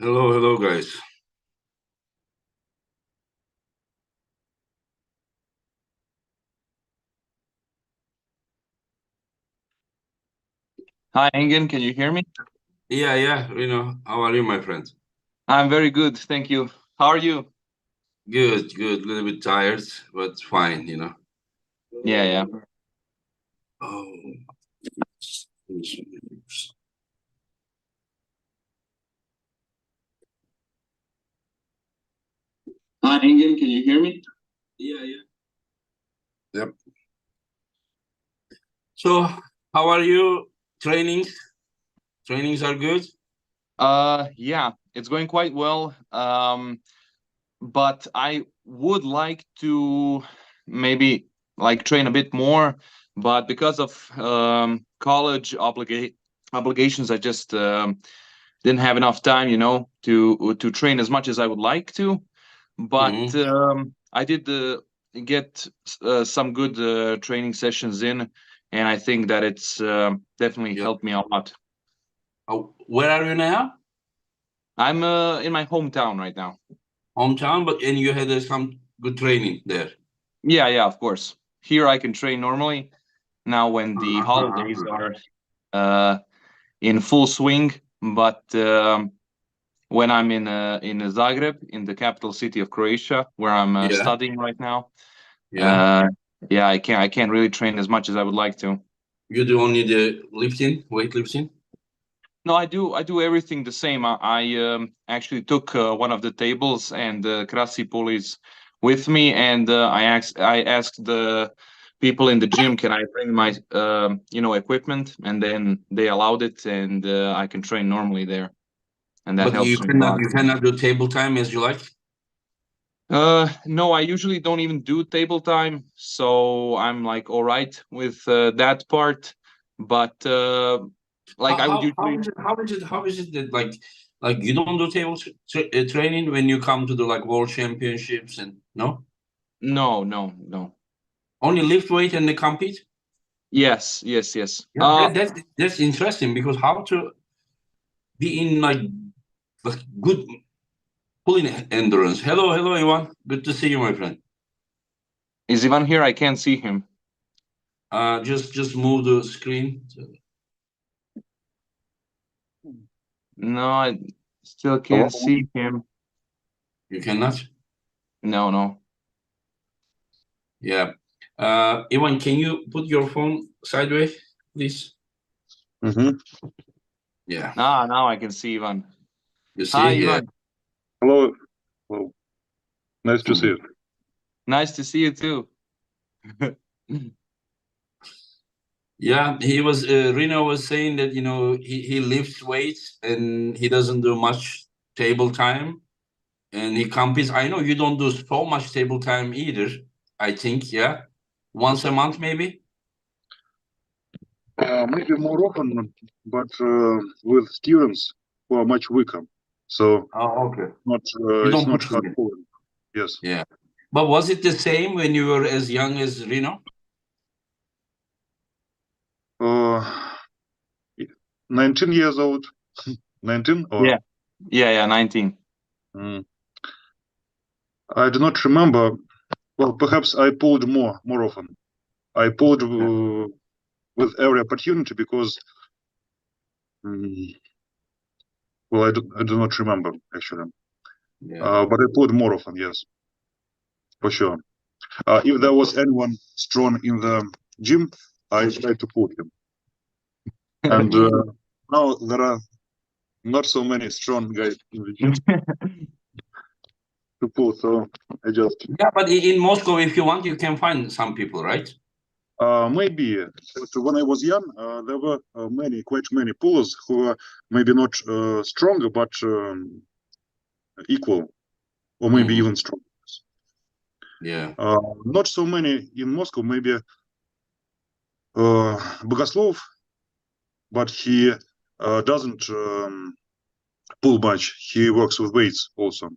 Hello, hello, guys. Hi, Engin, can you hear me? Yeah, Rino, how are you, my friend? I'm very good, thank you. How are you? Good. A little bit tired, but fine. Yeah, yeah. Oh, Hi, Engin, can you hear me? yeah. Yep. So, how are you? Trainings? Trainings are good? Yeah, it's going quite well. But I would like to maybe like train a bit more, but because of college obligations, I just didn't have enough time, to train as much as I would like to. But Mm-hmm. I did get some good training sessions in, and I think that it's definitely Yep. helped me a lot. Where are you now? I'm in my hometown right now. Hometown, and you had some good training there. Yeah, yeah, of course. Here I can train normally. Now, when the holidays Uh-huh. are uh, in full swing, but when I'm in Zagreb, in the capital city of Croatia, where I'm Yeah, studying right now, yeah. uh, yeah, I can't really train as much as I would like to. You do only the lifting, weightlifting? No, I do everything the same. I actually took one of the tables and Krasi pulleys with me, and I asked the people in the gym, can I bring my equipment, and then they allowed it, and I can train normally there, and that But you helps me a cannot lot. you cannot do table time as you like? No, I usually don't even do table time, so I'm like all right with that part, but like I would How usually. is it that like you don't do training when you come to the like world championships and no, No, no, no. only lift weight and they compete. Yes, yes, yes. Yeah, that's interesting because how to be in like good pulling endurance. Hello, Ivan. Good to see you, my friend. Is Ivan here? I can't see him. Just move the screen. No, I still Hello? can't see him. You cannot. No, no. Yeah. Ivan, can you put your phone sideways, please? Mm-hmm. Yeah. Ah, now I can see Ivan. You Hi, see? Yeah. Ivan. Hello. Well, nice to see Mhm. you. Nice to see you too. Yeah, Rino was saying that he lifts weights and he doesn't do much table time and he competes. I know you don't do so much table time either. I think, yeah, once a month maybe. Maybe more often, but with students who are much weaker. So Oh, okay. not You it's don't not push hard them. pulling. Yes. Yeah, but was it the same when you were as young as Rino? Uh, 19 years old. 19 or Yeah, yeah, yeah. 19. mm, I do not remember. Well, perhaps I pulled more often. I pulled Yeah. with every opportunity because mm, well, I do not remember actually. Yeah. But I pulled more often. Yes, for sure. If there was anyone strong in the gym, I tried to pull him. And now there are not so many strong guys in the gym to pull, so I just Yeah, but in Moscow, if you want, you can find some people, right? maybe when I was young, there were quite many pullers who were maybe not stronger, but equal, or maybe Hmm. even stronger. Yeah. Not so many in Moscow. Maybe Bogoslov, but he doesn't pull much. He works with weights also.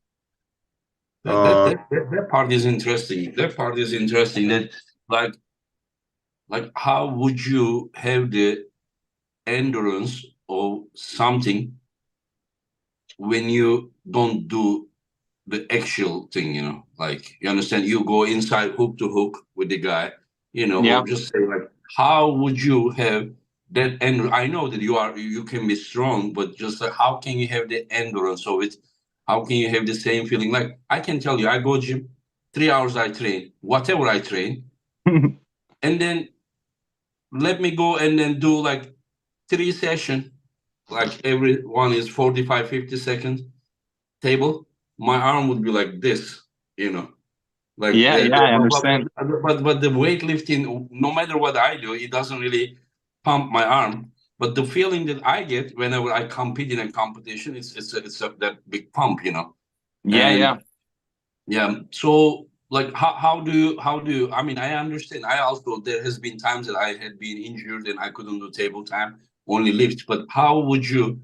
Uh, That part is interesting. That part is interesting. That like how would you have the endurance or something when you don't do the actual thing, you know, like you understand, you go inside hook to hook with the guy, you know, Yeah. or just say like, how would you have that? And I know that you can be strong, but just like, how can you have the endurance of it? How can you have the same feeling? Like I can tell you, I go gym, 3 hours I train, whatever I train, and then let me go and then do like 3 sessions, like every one is 45, 50 seconds table, my arm would be like this, you know, like Yeah, yeah, I understand. but the weightlifting, no matter what I do, it doesn't really pump my arm. But the feeling that I get whenever I compete in a competition, that big pump, you know. Yeah, And yeah. yeah, so like how do you? I mean, I understand. I also, there has been times that I had been injured and I couldn't do table time, only lift. But how would you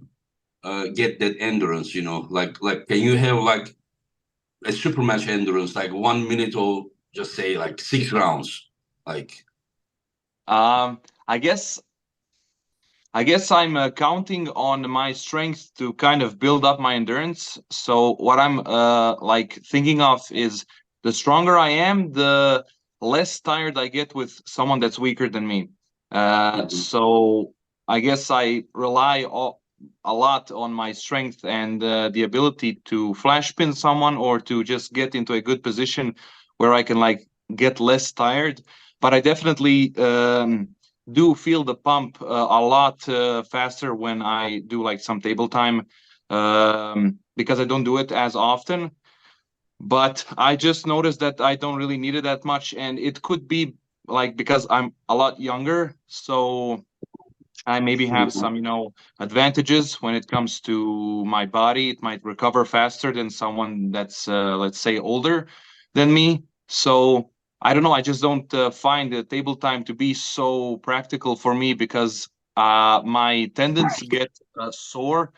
get that endurance? You know, like can you have like a super match endurance, like 1 minute or just say like 6 rounds? Like, Um, I guess I guess I'm counting on my strength to kind of build up my endurance. So what I'm like thinking of is the stronger I am, the less tired I get with someone that's weaker than me. mhm. So I guess I rely a lot on my strength and the ability to flash pin someone or to just get into a good position where I can like get less tired. But I definitely do feel the pump a lot faster when I do like some table time because I don't do it as often. But I just noticed that I don't really need it that much, and it could be like because I'm a lot younger, so I maybe have some, advantages when it comes to my body. It might recover faster than someone that's, let's say, older than me. So I don't know. I just don't find the table time to be so practical for me because my tendons get sore,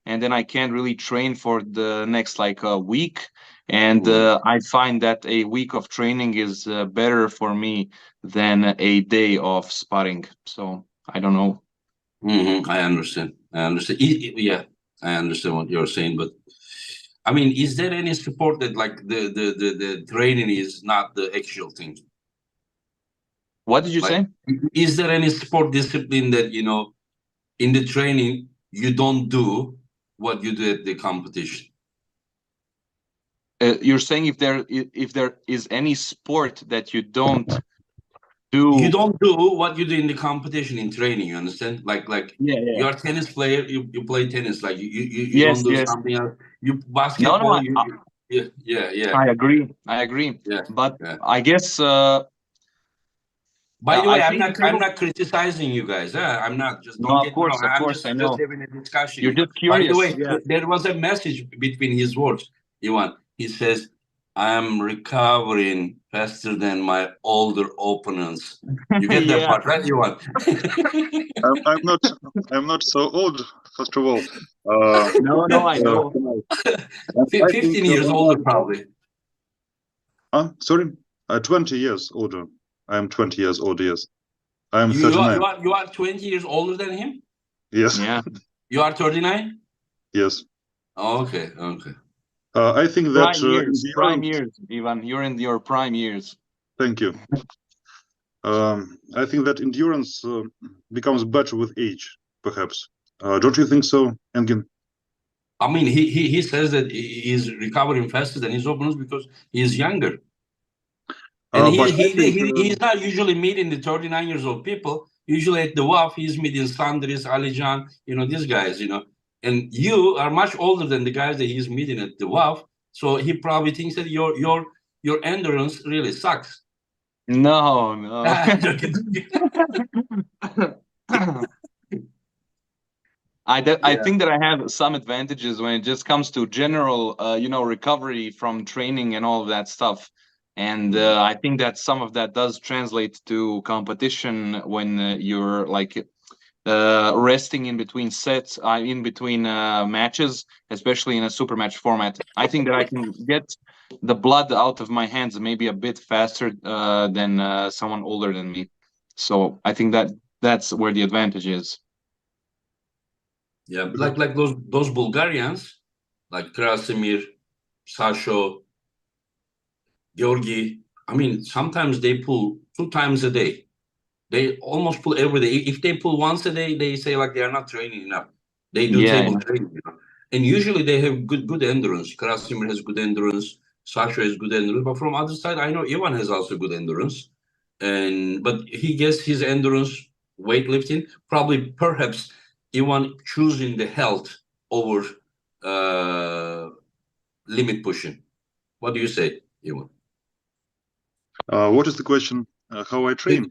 and then I can't really train for the next like a week. And Mhm. I find that a week of training is better for me than a day of sparring. So I don't know. I understand. I understand. Yeah, I understand what you're saying. But I mean, is there any sport that like the training is not the actual thing? What did you Like, say? is there any sport discipline that, you know, in the training you don't do what you do at the competition? You're saying if there is any sport that you don't You do? don't do what you do in the competition in training. You understand? Like Yeah, yeah. you're a tennis player. You play tennis. Like you don't Yes, do yes. something else. You No, no, basketball. Yeah. I agree. I agree. Yeah, But yeah. I guess By the way, I think the I'm table. not criticizing you guys. I'm not. Just don't No, get me wrong. of I'm course, I just know. having a discussion. You're You know. just By the curious. way, Yeah. there was a message between his words. Ivan. He says, "I'm recovering faster than my older opponents." You get that Yeah. part, right, Ivan? I'm not. I'm not so old. First of all, No, no, I know. I think 15 years older, probably. sorry, 20 years older. I am 20 years older. Yes, I am You are 39. you are you are 20 years older than him. Yes, Yeah. You are 39. yes. Okay, okay. I think that Prime endurance. years, Ivan. You're in your prime years. Thank you. I think that endurance becomes better with age, perhaps. Don't you think so, Engin? I mean, he says that he's recovering faster than his opponents because he's younger. And But I think he's not usually meeting the 39 years old people. Usually at the WAF, he's meeting Sandris, Alijan, you know, these guys, you know. And you are much older than the guys that he's meeting at the WAF. So he probably thinks that your endurance really sucks. No, no. Joking. I Yeah. think that I have some advantages when it just comes to general, recovery from training and all of that stuff. And I think that some of that does translate to competition when you're like resting in between sets, in between matches, especially in a super match format. I think that I can get the blood out of my hands maybe a bit faster than someone older than me. So I think that that's where the advantage is. Yeah, like those Bulgarians. like Krasimir, Sasho, Georgi. I mean, sometimes they pull 2 times a day. They almost pull every day. If they pull once a day, they say like they are not training enough. They do Yeah. table training, and usually they have good endurance. Krasimir has good endurance. Sasha has good endurance. But from other side, I know Ivan has also good endurance, but he gets his endurance weightlifting. Probably, perhaps, Ivan choosing the health over limit pushing. What do you say, Ivan? What is the question? How I train?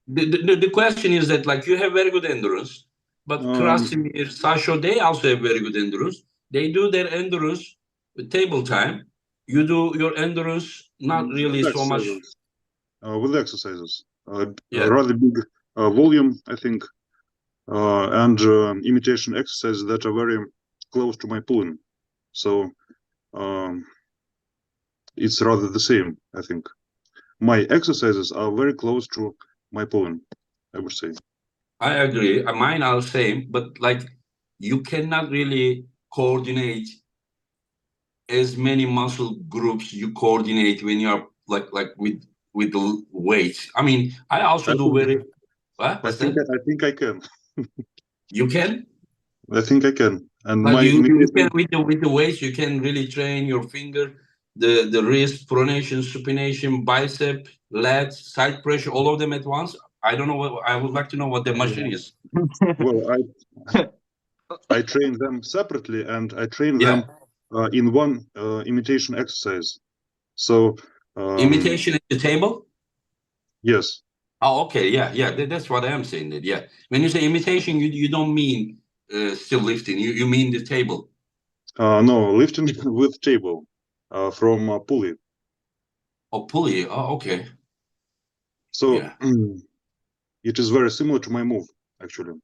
The question is that like you have very good endurance, but Krasimir, Sasho, they also have very good endurance. They do their endurance with table time. You do your endurance not really with so much. exercises. With exercises, Yeah. rather big volume, I think, and imitation exercises that are very close to my pulling. So it's rather the same, I think. My exercises are very close to my pulling, I would say. I agree. Mine are the same, but like you cannot really coordinate as many muscle groups you coordinate when you are like with the weights. I mean, I also I do think, very. What? What's that? I think I can. You can. I think I can. And Like my you can imitation. with the weights, you can really train your finger, the wrist, pronation, supination, bicep, lat, side pressure, all of them at once. I don't know what I would like to know what the machine is. Well, I train them separately, and I train Yeah, them in one imitation exercise. So imitation at the table. yes, Oh, okay, yeah. That's what I am saying. That yeah, when you say imitation, you don't mean still lifting. You mean the table. no, lifting with table from pulley. Oh, pulley. Oh, okay. So Yeah, it is very similar to my move, actually.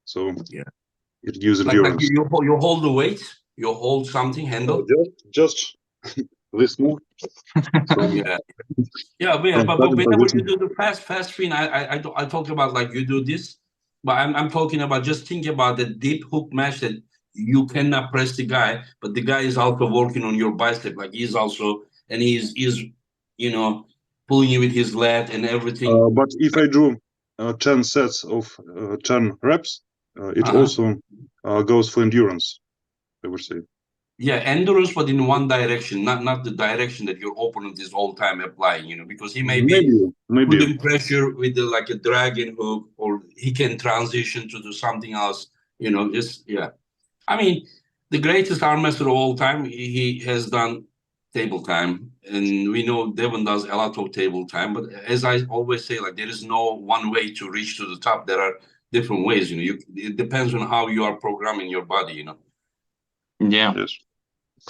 So yeah. it gives Like endurance. you hold the weight, you hold something handle. Just this move. So Yeah. Yeah, from but starting whenever you position. do the fast spin, I talk about like you do this, but I'm talking about just think about the deep hook match that you cannot press the guy, but the guy is also working on your bicep, like he's also and he's you know pulling you with his lat and everything. But if I do 10 sets of 10 reps, it Uh-huh. also goes for endurance, I would say. Yeah, endurance, but in one direction, not the direction that your opponent is all time applying. Because he may be Maybe. putting pressure with like a dragon hook, or he can transition to do something else. Just yeah. I mean, the greatest arm master of all time, he has done table time, and we know Devon does a lot of table time. But as I always say, like there is no one way to reach to the top. There are different ways. It depends on how you are programming your body. Yeah. Yes.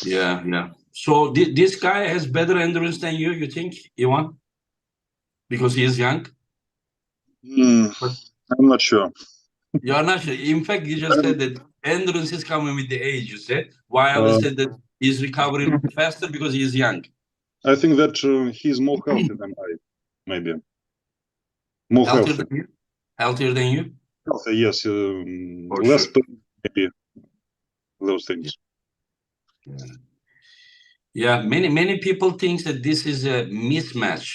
Yeah. So this guy has better endurance than you think, Ivan? Because he is young? But I'm not sure. you're not sure. In fact, you just said that endurance is coming with the age, you said. While Uh, said that he's recovering faster because he is young. I think that he's more healthy than I, maybe. More Healthier healthy. than you? Healthier than you? Healthy, yes. For Less sure. pain, maybe those things. Yeah, many people think that this is a mismatch.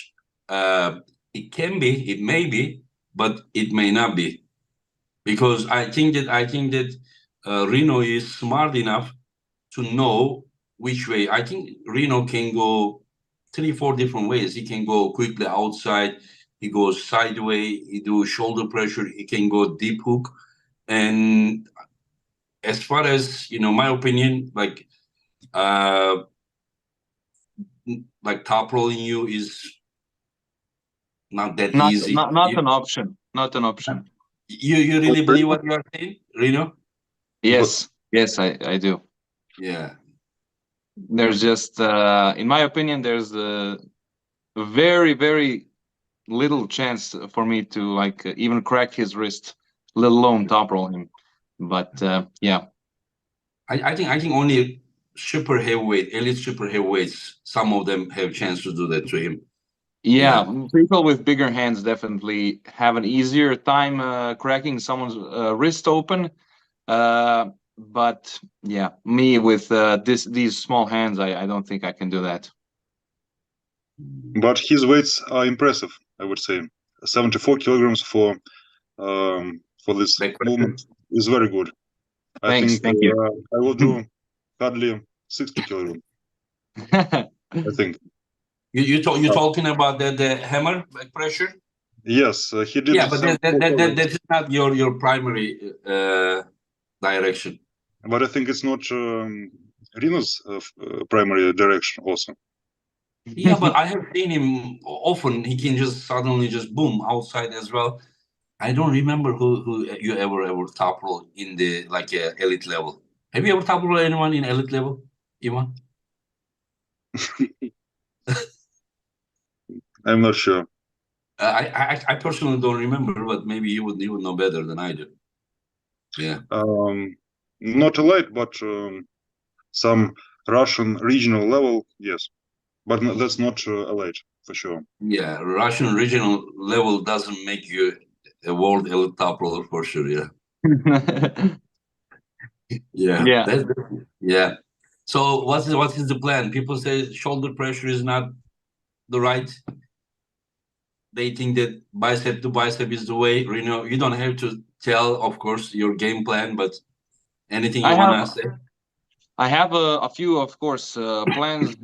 It can be, it may be, but it may not be. Because I think that Rino is smart enough to know which way. I think Reno can go 3, 4 different ways. He can go quickly outside. He goes sideways. He do shoulder pressure. He can go deep hook. And as far as my opinion, uh, like top rolling you is not that Not easy. not not an option. Not an option. You really believe what you are saying, Reno? Yes, I do. Yeah. There's just in my opinion, there's a very, very little chance for me to like even crack his wrist, let alone top roll him. But yeah. I think only super heavyweight, elite super heavyweights, some of them have chance to do that to him. Yeah, Yeah. people with bigger hands definitely have an easier time cracking someone's wrist open. but yeah, me with these small hands, I don't think I can do that. But his weights are impressive, I would say. 74 kilograms for this Back pressure. movement is very good. Thanks, thank you. I will do hardly 60 kilograms, I think. You talking about the hammer back pressure? Yes, he did. Yeah, but some that is not your primary direction. But I think it's not Rino's primary direction also. Yeah, but I have seen him often. He can just suddenly just boom outside as well. I don't remember who you ever toppled in the like elite level. Have you ever toppled anyone in elite level, Ivan? I'm not sure. I personally don't remember, but maybe you would know better than I do. Yeah. Not a light, but some Russian regional level, yes. But no, that's not a light for sure. Yeah, Russian regional level doesn't make you a world elite top roller for sure. Yeah. Yeah. Yeah. Yeah. So what is the plan? People say shoulder pressure is not the right. They think that bicep to bicep is the way. Rino, you don't have to tell, of course, your game plan, but anything you want to say? I have a few, of course, plans,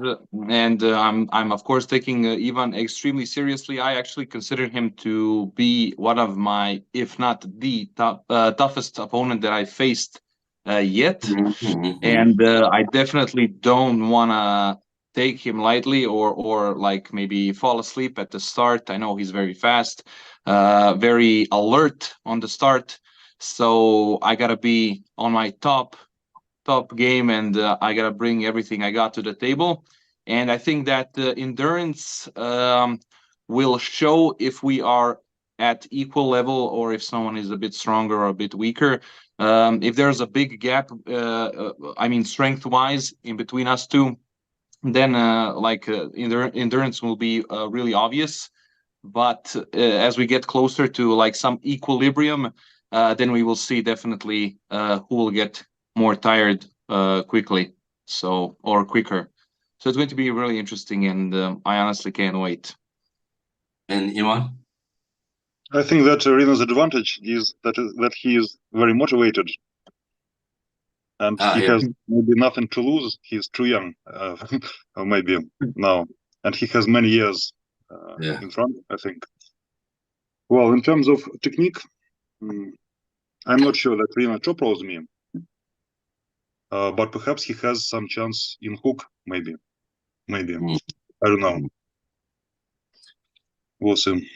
and I'm of course taking Ivan extremely seriously. I actually consider him to be one of my, if not the toughest opponent that I faced yet, and I definitely don't want to take him lightly or like maybe fall asleep at the start. I know he's very fast, very alert on the start, so I gotta be on my top game, and I gotta bring everything I got to the table. And I think that the endurance will show if we are at equal level or if someone is a bit stronger or a bit weaker. If there's a big gap, I mean strength-wise in between us two, then endurance will be really obvious. But as we get closer to like some equilibrium, then we will see definitely who will get more tired quickly, or quicker. So it's going to be really interesting, and I honestly can't wait. And Ivan? I think that Rino's advantage is that he is very motivated, and he has maybe nothing to lose. He's too young, or maybe now, and he has many years in front, I think. Well, in terms of technique, I'm not sure that Rino top-rolls me, but perhaps he has some chance in hook, maybe. I don't know. We'll see.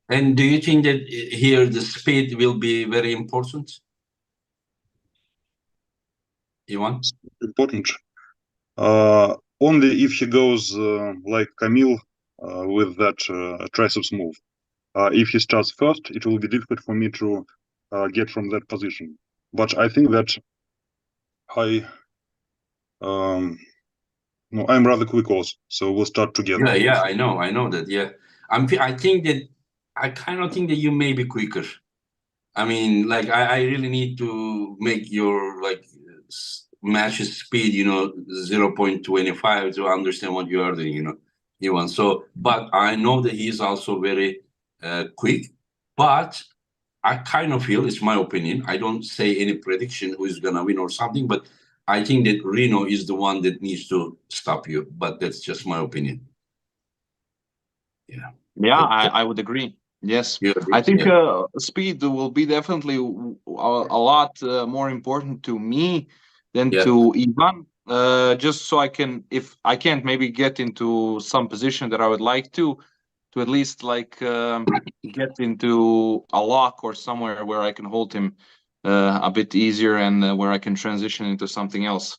And do you think that here the speed will be very important? Ivan? Important. Only if he goes like Camille with that triceps move. If he starts first, it will be difficult for me to get from that position. But I think that I'm rather quick also, so we'll start together. Yeah, I know that. Yeah, I think that I kind of think that you may be quicker. I mean, like I really need to make your like match's speed, 0.25 to understand what you are doing, Ivan. So, but I know that he's also very quick. But I kind of feel, it's my opinion, I don't say any prediction who is gonna win or something, but I think that Rino is the one that needs to stop you. But that's just my opinion. Yeah. Yeah, I would agree. Yes, I think speed will be definitely a lot more important to me than to Ivan. Just so I can, if I can't maybe get into some position that I would like to at least like get into a lock or somewhere where I can hold him a bit easier, and where I can transition into something else.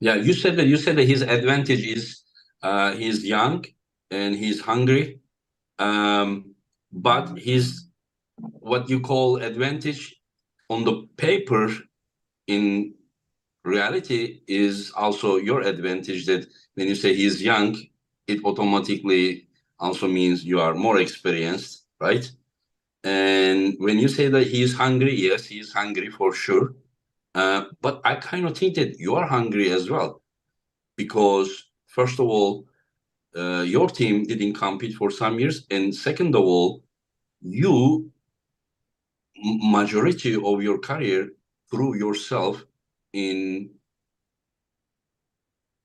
Yeah, you said that his advantage is he's young and he's hungry. But his what you call advantage on the paper in reality is also your advantage, that when you say he's young, it automatically also means you are more experienced, right? And when you say that he's hungry, yes, he's hungry for sure. But I kind of think that you are hungry as well, because first of all, your team didn't compete for some years, and second of all, you majority of your career prove yourself in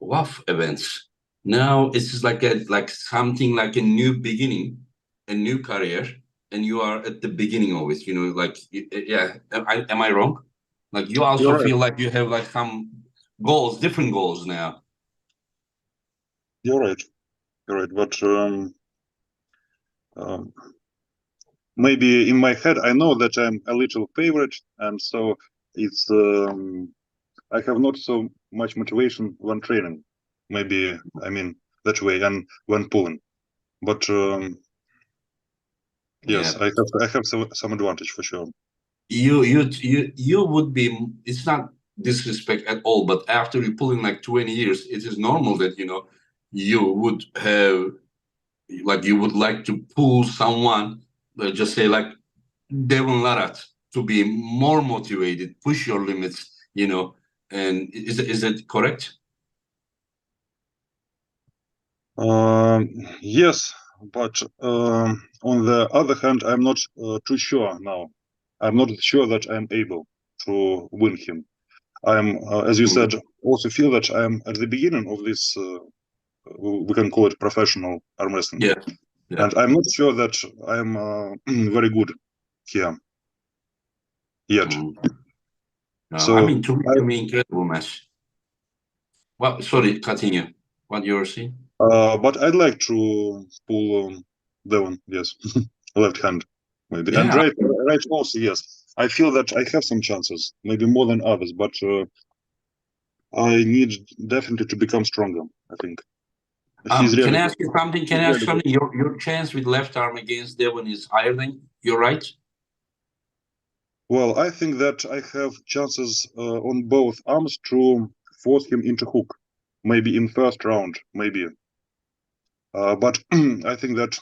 WAF events. Now it's just like something like a new beginning, a new career, and you are at the beginning of it. You know, like yeah. Am I wrong? Like you also You're right. feel like you have like some goals, different goals now. You're right. You're right. But maybe in my head I know that I'm a little favorite, and so it's I have not so much motivation when training. Maybe I mean that way, and when pulling. But yes, Yeah. I have some advantage for sure. You would be. It's not disrespect at all, but after you pull in like 20 years, it is normal that you would have like you would like to pull someone, just say like Devon Larat, to be more motivated, push your limits. And is that correct? Yes, but on the other hand, I'm not too sure now. I'm not sure that I'm able to win him. I'm, as you said, also feel that I'm at the beginning of this. We can call it professional arm wrestling, Yeah. Yeah. and I'm not sure that I'm very good here yet. So I mean, to me, incredible match. Well, sorry, continue. What you're saying? but I'd like to pull Devon, yes, left hand maybe, and Yeah. right also, yes. I feel that I have some chances, maybe more than others, but I need definitely to become stronger. I think he's Can really I good. ask you something? Can He's I ask really good. something? Your chance with left arm against Devon is higher than your right. Well, I think that I have chances on both arms to force him into hook, maybe in first round, maybe. But I think that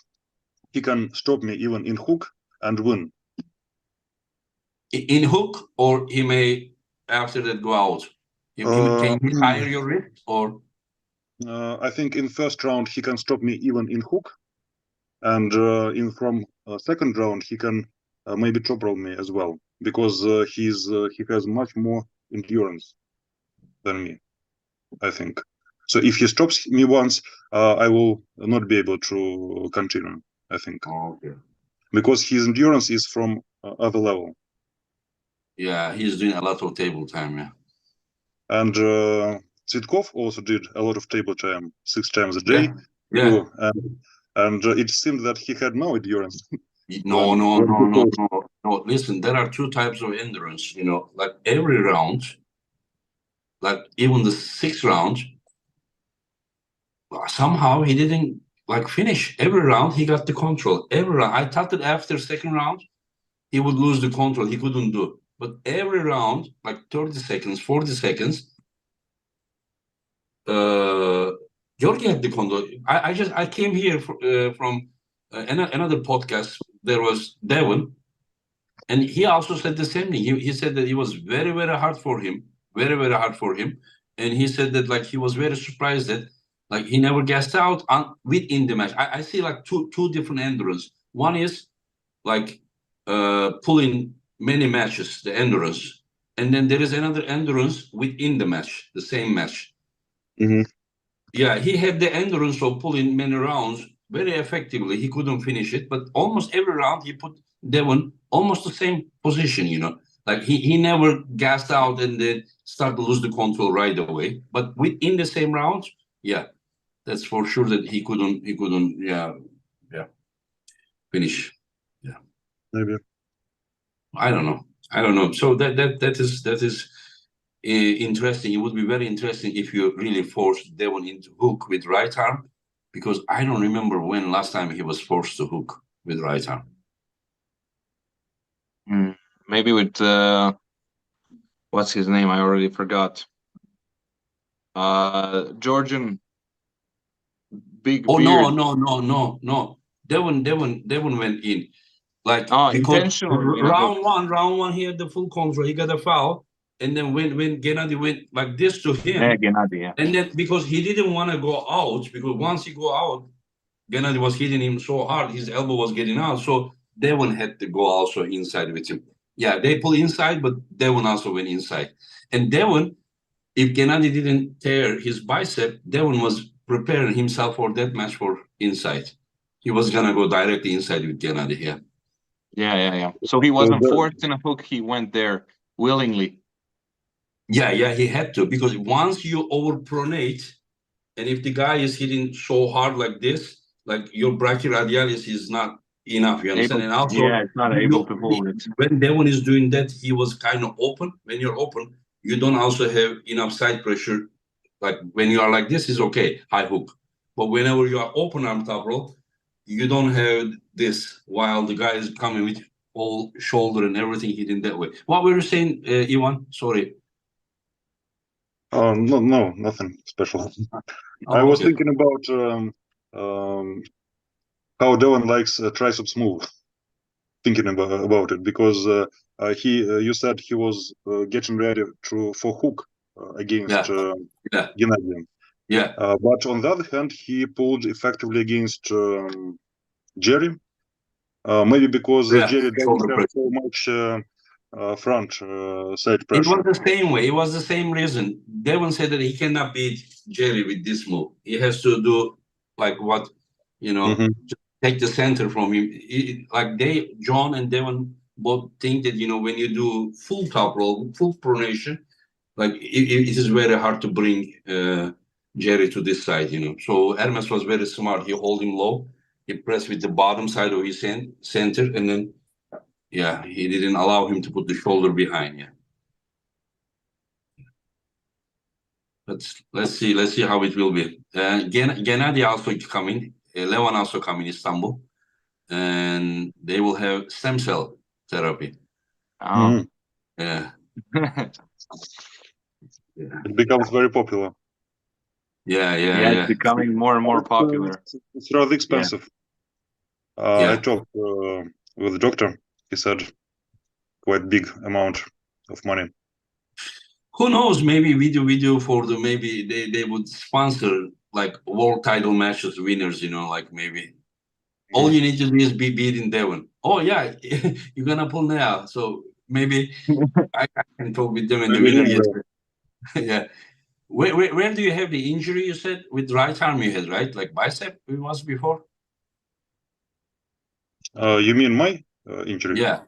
he can stop me even in hook and win. In hook, or he may after that go out. Can he tire your wrist or? I think in first round he can stop me even in hook, and in from second round he can maybe top roll me as well, because he has much more endurance than me, I think. So if he stops me once, I will not be able to continue, I think, Okay. because his endurance is from other level. Yeah, he's doing a lot of table time. Yeah. And Tsitkov also did a lot of table time, 6 times a Yeah. day. Yeah. Too, and it seemed that he had no endurance. No, when no, when no, he no, fought. no, no. Listen, there are two types of endurance. Like every round, like even the sixth round, somehow he didn't like finish. Every round he got the control. Every round, I thought that after second round he would lose the control. He couldn't do. But every round, like 30 seconds, 40 seconds, Georgi had the control. I came here from another podcast. There was Devon, and he also said the same thing. He said that it was very, very hard for him, very, very hard for him. And he said that like he was very surprised that like he never gassed out within the match. I see like two different endurance. One is like pulling many matches, the endurance. And then there is another endurance within the match, the same match. Mhm. Yeah, he had the endurance of pulling many rounds very effectively. He couldn't finish it, but almost every round he put Devon almost the same position. Like he never gassed out and then start to lose the control right away. But within the same round, yeah, that's for sure that he couldn't yeah finish. Yeah. Maybe. I don't know. So that is interesting. It would be very interesting if you really forced Devon into hook with right arm, because I don't remember when last time he was forced to hook with right arm. Maybe with what's his name? I already forgot. Georgian big Oh beard. no. Devon went in. Like Oh, because intentionally in a hook. round one he had the full control. He got a foul. And then when Gennady went like this to him, Yeah, Gennady, yeah. and then because he didn't want to go out, because once he go out, Gennady was hitting him so hard, his elbow was getting out. So Devon had to go also inside with him. Yeah, they pull inside, but Devon also went inside. And Devon, if Gennady didn't tear his bicep, Devon was preparing himself for that match for inside. He was gonna go directly inside with Gennady. Yeah. Yeah. So he wasn't forced in a hook. He went there willingly. Yeah, he had to, because once you overpronate, and if the guy is hitting so hard like this, like your brachyradialis is not enough, you understand? And also, yeah, it's not able to hold it. when Devon is doing that, he was kind of open. When you're open, you don't also have enough side pressure. Like when you are like this, is okay, high hook. But whenever you are open arm top roll, you don't have this while the guy is coming with all shoulder and everything hitting that way. What were you saying, Ivan? Sorry. No, nothing special. I was thinking about how Devon likes triceps move. Thinking about it, because you said he was getting ready for hook against Gennady. Yeah. But on the other hand, he pulled effectively against Jerry. Maybe because Jerry doesn't have so much front side pressure. It was the same way. It was the same reason. Devon said that he cannot beat Jerry with this move. He has to do like what, just take the center from him. John and Devon both think that, when you do full top roll, full pronation, like it is very hard to bring Jerry to this side, So Hermes was very smart. He hold him low. He pressed with the bottom side of his center, and then, he didn't allow him to put the shoulder behind. Yeah. Let's see how it will be. Gennady also coming. Levan also coming Istanbul, and they will have stem cell therapy. Oh. Yeah. It becomes very popular. Yeah. It's becoming more and more popular. It's rather expensive. I talked with the doctor. He said quite big amount of money. Who knows? Maybe video for maybe they would sponsor like world title matches winners. Like maybe all you need to do is be beating Devon. Oh yeah, you're gonna pull now. So maybe I can talk with them and the winner gets. Yeah. Where do you have the injury? You said with right arm you had, right? Like bicep it was before. You mean my injury? Yeah.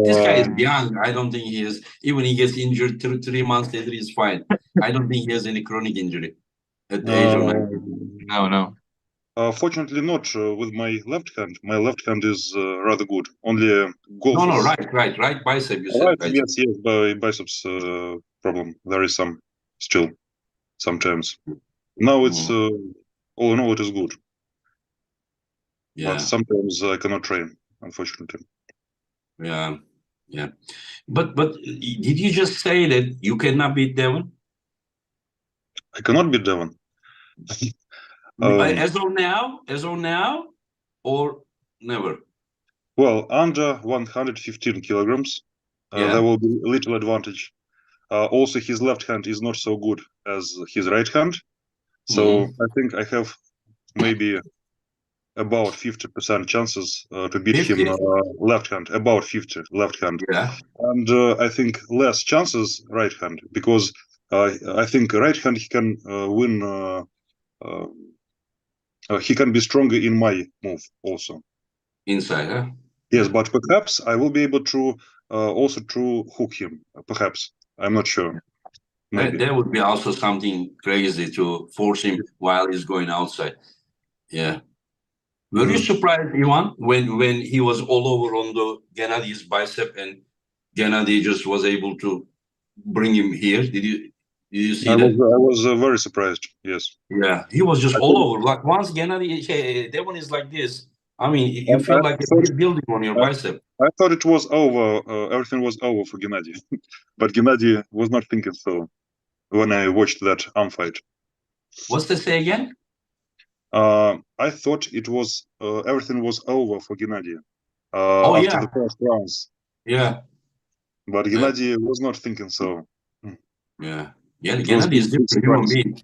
This guy is young. I don't think he is. Even he gets injured 3 months later, he's fine. I don't think he has any chronic injury at the age of 19. No. Fortunately, not with my left hand. My left hand is rather good. Only golf. No, right bicep. You said right. Bicep. Yes, biceps problem. There is some still sometimes. Now it's all in all, it is good. Yeah. But sometimes I cannot train, unfortunately. Yeah. But did you just say that you cannot beat Devon? I cannot beat Devon. As of now, or never? Well, under 115 kilograms, there will be a little advantage. Also, his left hand is not so good as his right hand. So I think I have maybe about 50% chances to beat 50? Him left hand, about 50 left hand. Yeah. And I think less chances right hand, because I think right hand he can win. He can be stronger in my move also. Inside, huh? Yes, but perhaps I will be able to also to hook him. Perhaps. I'm not sure. Maybe. That would be also something crazy to force him while he's going outside. Yeah. Were you surprised, Ivan, when he was all over on the Gennady's bicep and Gennady just was able to bring him here? Did you see that? I was very surprised. Yes. Yeah, he was just all over. Like once Gennady, that one is like this. I mean, you feel like a building on your bicep. I thought it was over. Everything was over for Gennady, but Gennady was not thinking so when I watched that arm fight. What's the say again? I thought it was everything was over for Gennady after the first rounds. Yeah. But Gennady was not thinking so. Yeah, It was Gennady is big different human surprise. being.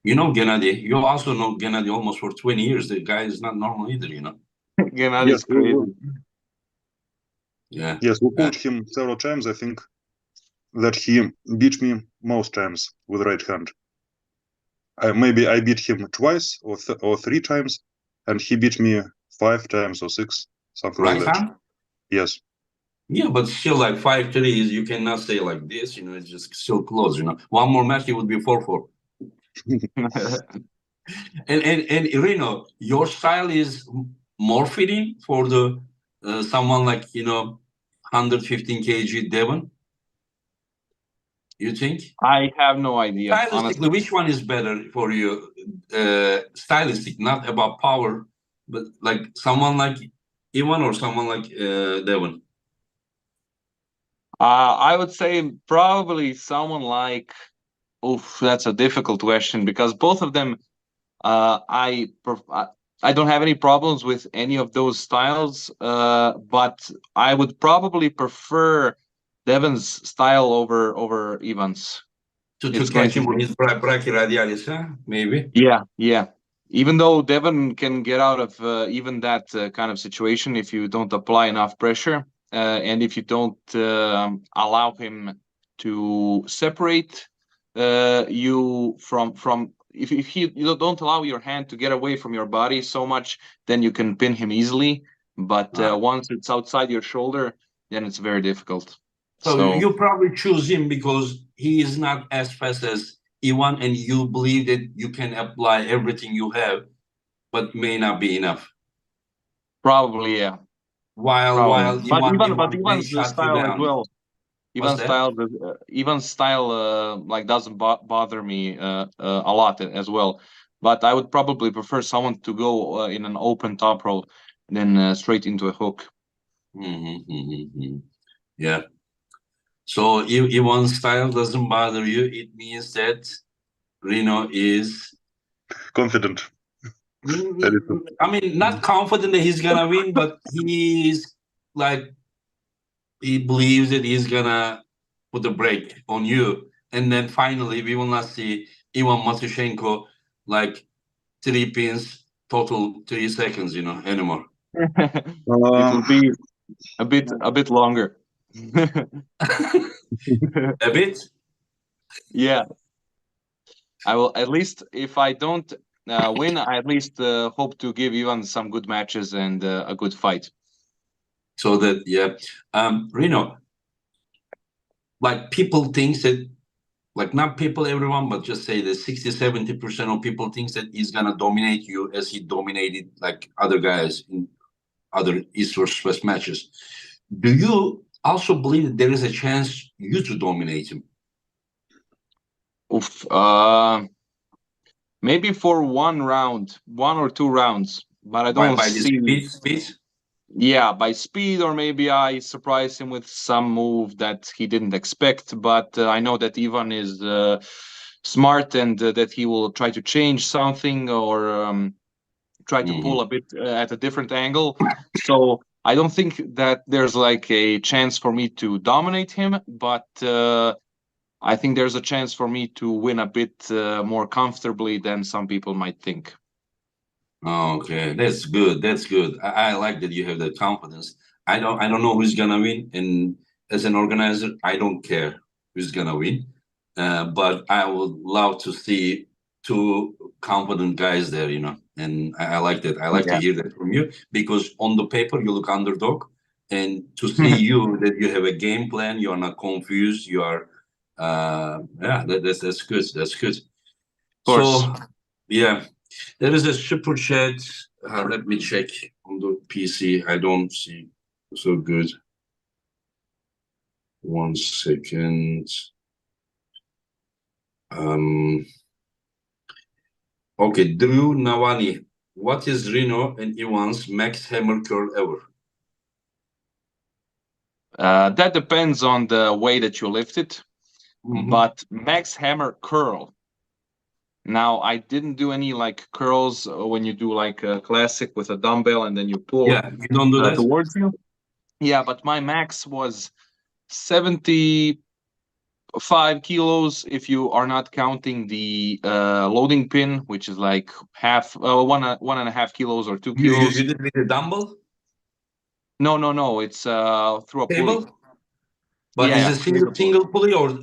You know Gennady. You also know Gennady almost for 20 years. The guy is not normal either, you know. Gennady Yes, is crazy. Yeah. yes, we fought him several times. I think that he beat me most times with right hand. Maybe I beat him twice or 3 times, and he beat me 5 times or 6, something Right like that. hand? Yes. Yeah, but still, like 5-3 is you cannot say like this, you know. It's just still close, you know. One more match, it would be 4-4. And Rino, your style is more fitting for the someone like, you know, 115 kg Devon. You think? I have no idea, honestly. Stylistically, which one is better for you? Stylistic, not about power, but like someone like Ivan or someone like Devon. I would say probably someone like. Oof, that's a difficult question because both of them, I don't have any problems with any of those styles. But I would probably prefer Devon's style over Ivan's. To It's going catch to him be. on his brachyradialis, huh? Maybe. Yeah. Even though Devon can get out of even that kind of situation if you don't apply enough pressure, and if you don't allow him to separate you from if you don't allow your hand to get away from your body so much, then you can pin him easily. But Ah. once it's outside your shoulder, then it's very difficult. So So you probably choose him because he is not as fast as Ivan, and you believe that you can apply everything you have, but may not be enough. probably, yeah, While probably. But Ivan may Ivan's shut you style as down. well. What's that? Ivan's style like doesn't bother me a lot as well. But I would probably prefer someone to go in an open top roll than straight into a hook. Yeah. So if Ivan's style doesn't bother you, it means that Rino is. Confident. I mean, not confident that he's gonna win, but he's like he believes that he's gonna put a break on you, and then finally we will not see Ivan Matyushenko like 3 pins total 3 seconds, you know, anymore. It will be a bit longer. A bit. Yeah, I will at least if I don't win, I at least hope to give Ivan some good matches and a good fight. So that yeah, Rino, like people thinks that like not people everyone but just say that 60-70% of people thinks that he's gonna dominate you as he dominated like other guys in other East versus West matches. Do you also believe that there is a chance you to dominate him? Oof, maybe for one round, 1 or 2 rounds, but I don't By the see. speed? Yeah, by speed, or maybe I surprise him with some move that he didn't expect. But I know that Ivan is smart and that he will try to change something or try to pull a bit at a different angle. So I don't think that there's like a chance for me to dominate him, but I think there's a chance for me to win a bit more comfortably than some people might think. Okay, that's good. That's good. I like that you have that confidence. I don't know who's gonna win, and as an organizer, I don't care who's gonna win. But I would love to see two confident guys there, you know. And I like that. I like to Yeah. hear that from you because on the paper you look underdog, and to see you that you have a game plan, you are not confused. You are, yeah, that's good. That's good. Of course. So, yeah. There is a super chat. Let me check on the PC. I don't see so good. 1 second. Um. Okay, Drew Navani. What is Rino and Ivan's max hammer curl ever? That depends on the way that you lift it, but max hammer curl. Now, I didn't do any like curls when you do like a classic with a dumbbell and then you pull Yeah, you don't do that. towards you. Yeah, but my max was 75 kilos if you are not counting the loading pin, which is like half, 1.5 kilos or 2 kilos. You did with a dumbbell No. It's through a pulley. table, but Yeah, is it through the single pulley or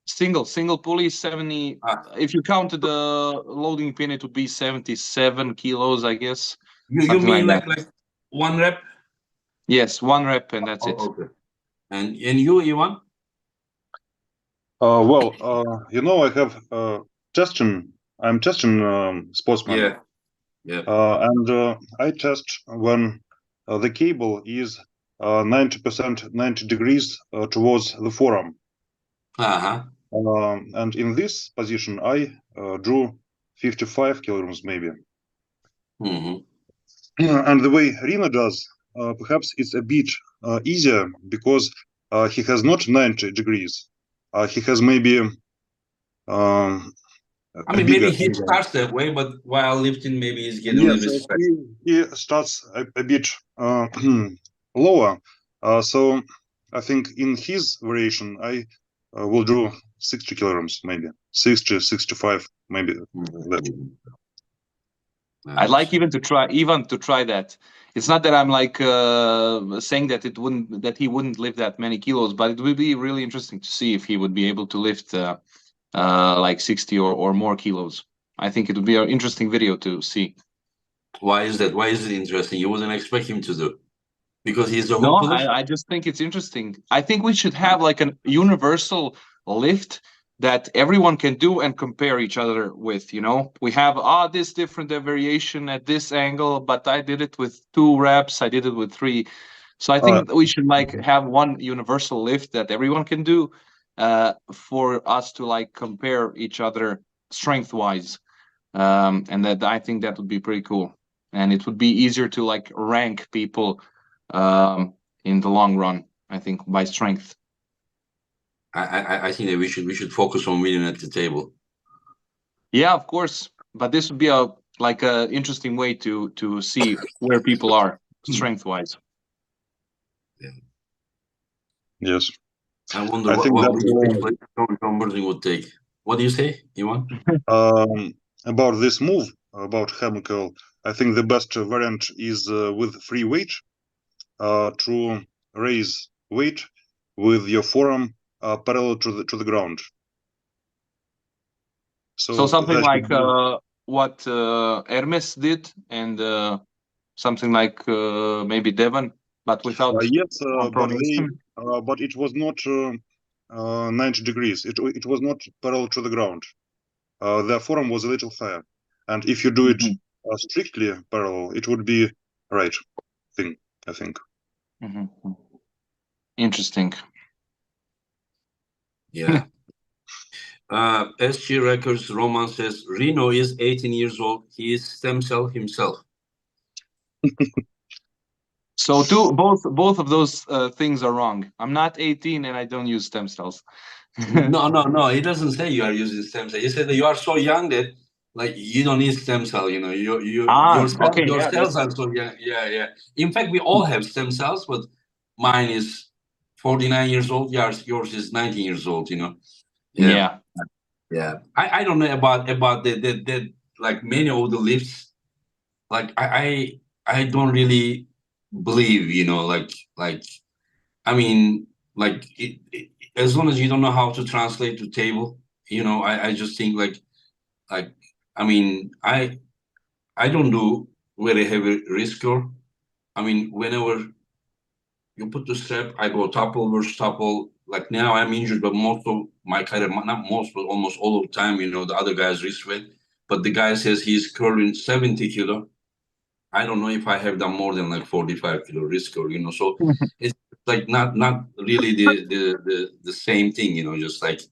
single pulley 70? If you counted the loading pin, it would be 77 kilos, I guess. you Something mean like like 1 rep? Yes, 1 rep and that's it. Okay. And you, Ivan? Well, you know, I have testing. I'm testing sportsman. Yeah. And I test when the cable is 90%, 90 degrees towards the forearm. And in this position, I drew 55 kilograms maybe. And the way Rino does, perhaps it's a bit easier because he has not 90 degrees. He has maybe I mean, maybe he starts that way, but while lifting, maybe he's getting a little bit stretched. He starts a bit lower. So I think in his variation, I will do 60 kilograms, maybe 60, 65, maybe that. I'd like even to try that. It's not that I'm like saying that he wouldn't lift that many kilos, but it would be really interesting to see if he would be able to lift like 60 or more kilos. I think it would be an interesting video to see. Why is that? Why is it interesting? You wouldn't expect him to do, because he's a No, I just think it's interesting. I think we should have like a universal lift that everyone can do and compare each other with. You know, we have this different variation at this angle, but I did it with 2 reps. I did it with 3. So I think we should like have one universal lift that everyone can do for us to like compare each other strength wise. And that I think that would be pretty cool. And it would be easier to like rank people in the long run, I think, by strength. I think that we should focus on winning at the table. Yeah, of course, but this would be a interesting way to see where people are strength wise. Yeah. Yes. I wonder what John Birding would take. What do you say, Ivan? About this move, about hammer curl, I think the best variant is with free weight, to raise weight with your forearm parallel to the ground. So something like what Hermes did, and something like maybe Devon, but without yes, but it was not 90 degrees. It was not parallel to the ground. The forearm was a little higher, and if you do it strictly parallel, it would be right thing, I think. Interesting. Yeah. SG Records Roman says Rino is 18 years old. He is stem cell himself. So both of those things are wrong. I'm not 18 and I don't use stem cells. No. He doesn't say you are using stem cell. He said that you are so young that like you don't need stem cell. You know, your cells are so young. Yeah. In fact, we all have stem cells, but mine is 49 years old. Yours is 19 years old. You know. Yeah. I don't know about the like many of the lifts. Like I don't really believe, you know, like I mean, like as long as you don't know how to translate to table, you know, I just think like I mean, I don't do very heavy risk curl. I mean, whenever you put the strap, I go topple versus topple. Like now I'm injured, but most of my career, not most, but almost all of the time, you know, the other guy's wrist weight. But the guy says he's curling 70 kilo. I don't know if I have done more than like 45 kilo wrist curl, you know. So it's like not really the same thing, you know, just like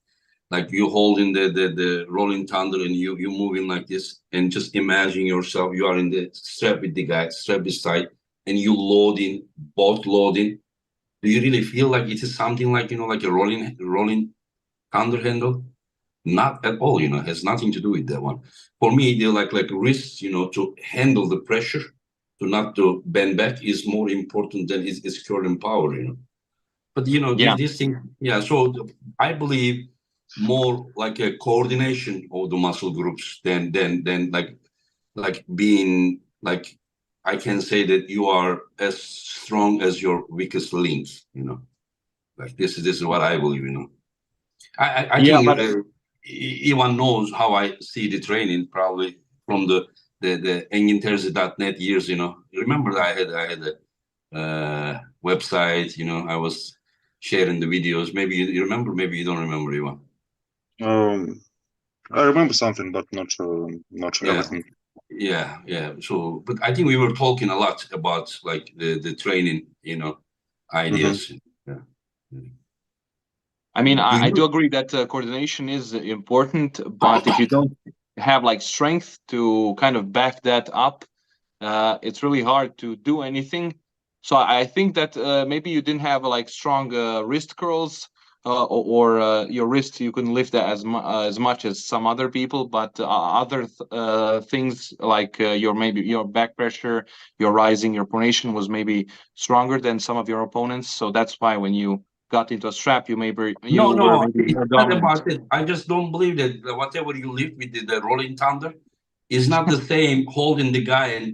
you holding the rolling thunder and you moving like this, and just imagine yourself, you are in the strap with the guy, strap is tight, and you loading, both loading. Do you really feel like it is something like, you know, like a rolling thunder handle? Not at all, you know, it has nothing to do with that one. For me, they're like wrists, you know, to handle the pressure, to not to bend back is more important than its curling power, you know. But you know, Yeah. this thing, yeah. So I believe more like a coordination of the muscle groups than like being like, I can say that you are as strong as your weakest link. You know, like this is what I believe. You know, I Yeah, think but Ivan knows how I see the training probably from the enginterzi.net years. You know, remember I had a website. You know, I was sharing the videos. Maybe you remember, maybe you don't remember, Ivan. I remember something, but not Yeah. everything. Yeah. So, but I think we were talking a lot about like the training, you know, ideas. Yeah. I mean, Do I do you? agree that coordination is important, but if you don't have like strength to kind of back that up, it's really hard to do anything. So I think that maybe you didn't have like strong wrist curls, or your wrist you couldn't lift that as much as some other people, but other things like your maybe your back pressure, your rising, your pronation was maybe stronger than some of your opponents. So that's why when you got into a strap, you were No, maybe it's more not dominant. about it. I just don't believe that whatever you lift with the rolling thunder is not the same holding the guy and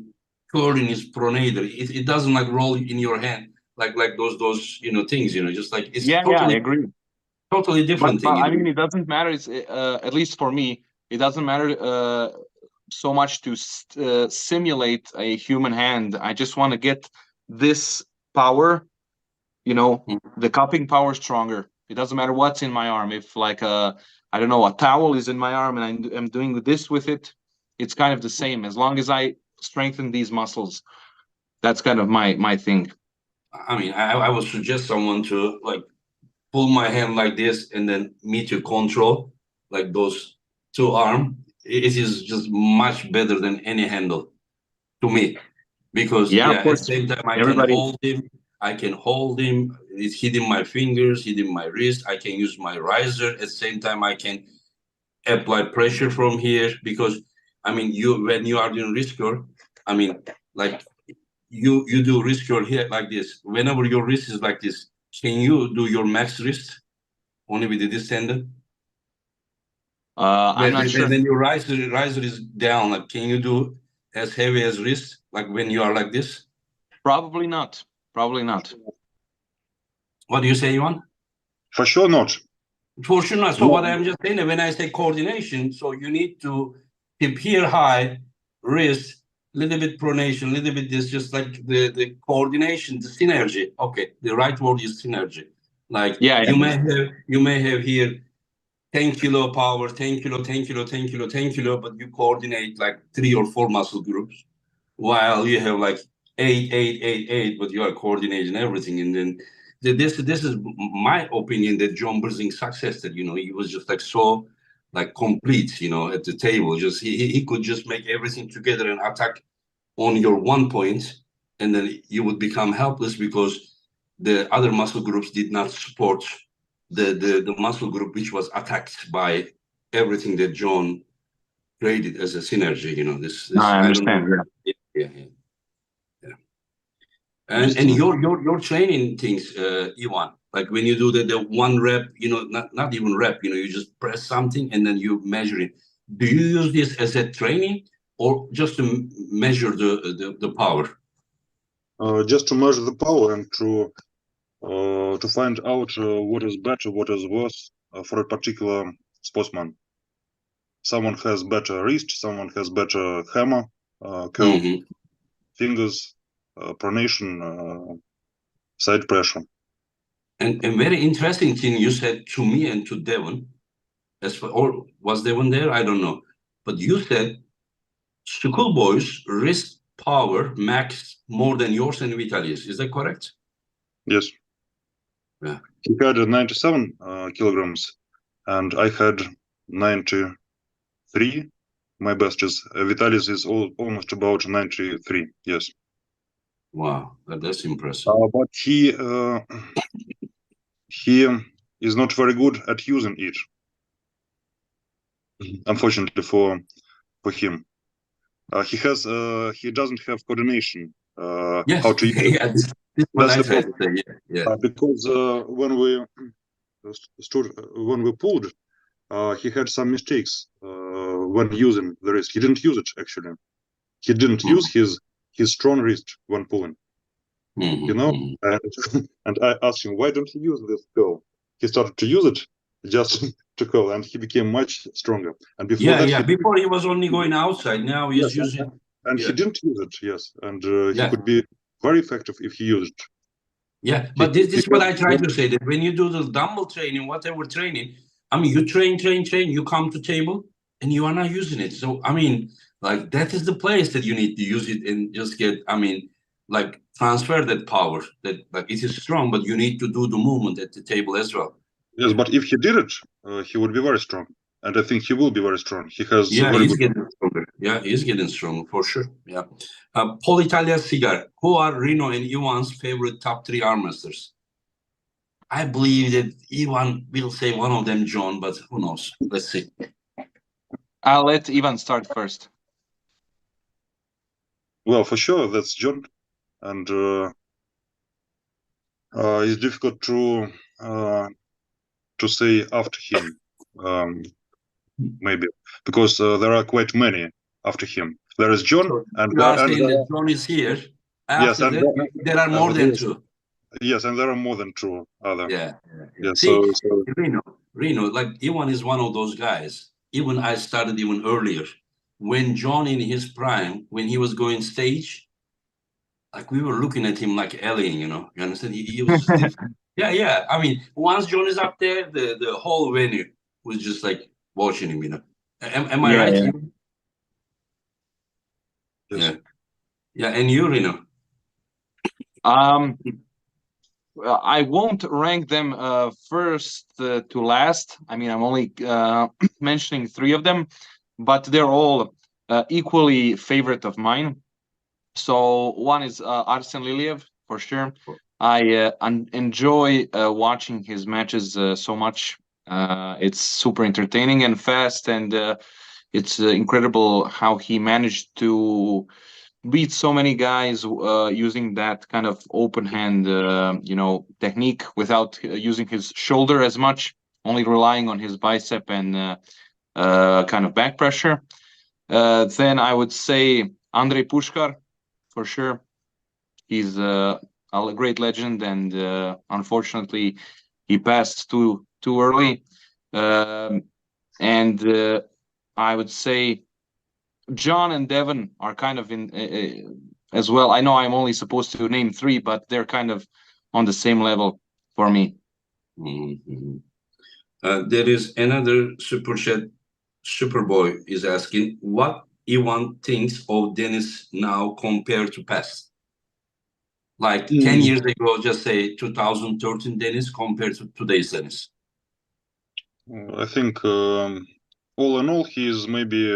curling his pronator. It doesn't like roll in your hand like those you know things, you know, just like it's Yeah, I agree. totally different But thing. I mean, it doesn't matter. It's at least for me, it doesn't matter so much to simulate a human hand. I just want to get this power, the cupping power stronger. It doesn't matter what's in my arm. If like I don't know, a towel is in my arm and I'm doing this with it, it's kind of the same. As long as I strengthen these muscles, that's kind of my thing. I mean, I would suggest someone to like pull my hand like this and then me to control like those two arm. It is just much better than any handle to me, because Yeah, yeah, of at the course. same time I can Everybody. hold him. I can hold him. It's hitting my fingers, hitting my wrist. I can use my riser. At the same time, I can apply pressure from here, because I mean, you when you are doing wrist curl, I mean, like you do wrist curl here like this. Whenever your wrist is like this, can you do your max wrist only with this tendon? I'm not sure. When your riser is down, like can you do as heavy as wrist, like when you are like this? Probably not. Probably not. What do you say, Ivan? For sure not. For sure not. So No. what I'm just saying, when I say coordination, so you need to hip here high, wrist, little bit pronation, little bit this, just like the coordination, the synergy. Okay, the right word is synergy. Like Yeah, you may have here 10 kilo power, 10 kilo, 10 kilo, 10 kilo, 10 kilo, but you coordinate like 3 or 4 muscle groups, while you have like 8, but you are coordinating everything. And then this is my opinion that John Brzing success, that you know, he was just like so like complete, you know, at the table. Just he could just make everything together and attack on your one point, and then you would become helpless because the other muscle groups did not support the muscle group which was attacked by everything that John created as a synergy. You know, this I I don't know. understand. Yeah. Yeah. And Understand. your training things, Ivan, like when you do the one rep, you know, not even rep, you know, you just press something and then you measure it. Do you use this as a training or just to measure the power? Just to measure the power and to find out what is better, what is worse for a particular sportsman. Someone has better wrist, someone has better hammer, curl, Mm-hmm. fingers, pronation, side pressure. And very interesting thing you said to me and to Devon, or was Devon there? I don't know. But you said schoolboys wrist power max more than yours and Vitali's. Is that correct? Yes. Yeah. He had 97 kilograms, and I had 93. My best is Vitalis is almost about 93. Yes. Wow, that's impressive. But he is not very good at using it. Unfortunately for him, he doesn't have coordination Yes. how to use it. Yeah, this is what That's I the tried to problem. say. Yeah. Because when we pulled, he had some mistakes when using the wrist. He didn't use it actually. He didn't use his strong wrist when pulling. You know, and I asked him, why don't you use this curl? He started to use it just to curl, and he became much stronger. And before that, Before he was only going outside. Now he's using. and he didn't use it. Yes, and he Yeah. could be very effective if he used it. Yeah, but this is what I try to say, that when you do the dumbbell training, whatever training, I mean, you train, you come to table and you are not using it. So, I mean, like that is the place that you need to use it and just get, I mean, like transfer that power that like it is strong, but you need to do the movement at the table as well. Yes, but if he did it, he would be very strong. And I think he will be very strong. He has very he's good. getting stronger. Yeah, he's getting stronger for sure. Yeah. Paul Italia Cigar, who are Rino and Ivan's favorite top 3 arm wrestlers? I believe that Ivan will say one of them, John, but who knows? Let's see. I'll let Ivan start first. Well, for sure, that's John. And it's difficult to say after him, maybe, because there are quite many after him. There is John, So and you are saying that John is here. After yes, and that, there are more than 2. Yes, and there are more than 2 other. Yeah. So Rino, like Ivan is one of those guys. Even I started even earlier. When John in his prime, when he was going stage, like we were looking at him like alien, you know. You understand? He was just different. Yeah. I mean, once John is up there, the whole venue was just like watching him, you know. Am I right? Yeah. yes. Yeah, and you, Rino? I won't rank them first to last. I mean, I'm only mentioning 3 of them, but they're all equally favorite of mine. So one is Arsen Liliev, for sure. I enjoy watching his matches so much. It's super entertaining and fast, and it's incredible how he managed to beat so many guys using that kind of open hand, technique without using his shoulder as much, only relying on his bicep and kind of back pressure. Then I would say Andrei Pushkar, for sure. He's a great legend, and unfortunately, he passed too early. And I would say John and Devon are kind of in as well. I know I'm only supposed to name 3, but they're kind of on the same level for me. There is another super chat. Superboy is asking what Ivan thinks of Dennis now compared to past. Like 10 years ago, just say 2013 Dennis compared to today's Dennis. I think all in all, he is maybe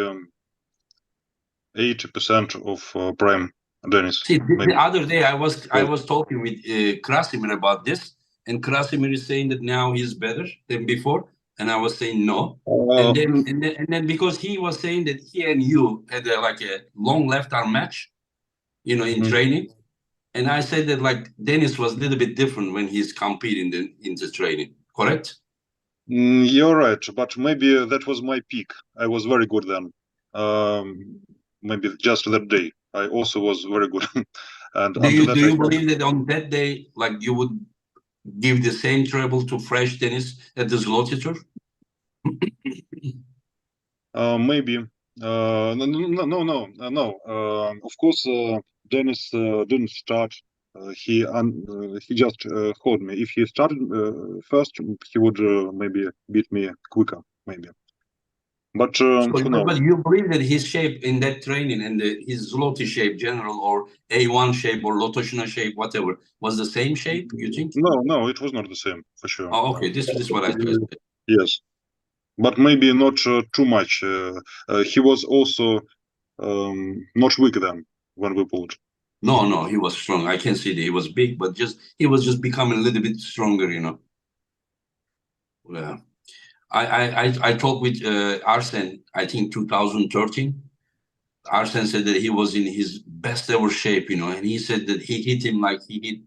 80% of prime Dennis. See, the other day I was talking with Krasimir about this, and Krasimir is saying that now he's better than before, and I was saying no. And then because he was saying that he and you had like a long left arm match, you know, in training, and I said that like Dennis was a little bit different when he's competing in the training, correct? You're right, but maybe that was my peak. I was very good then. Maybe just that day, I also was very good. And do you believe that on that day, like you would give the same treble to fresh Dennis at the Zloty Tour? Maybe. No. Of course, Dennis didn't start. He just called me. If he started first, he would maybe beat me quicker, maybe. But But you believe that his shape in that training and his Zloty shape, general or A1 shape or Lotoshina shape, whatever, was the same shape? You think? No, it was not the same for sure. Oh, okay. This is what I said. Yes, but maybe not too much. He was also not weak then when we pulled. No, he was strong. I can see that he was big, but he was just becoming a little bit stronger, you know. Yeah. I talked with Arsen, I think 2013, Arsen said that he was in his best ever shape, you know, and he said that he hit him like he hit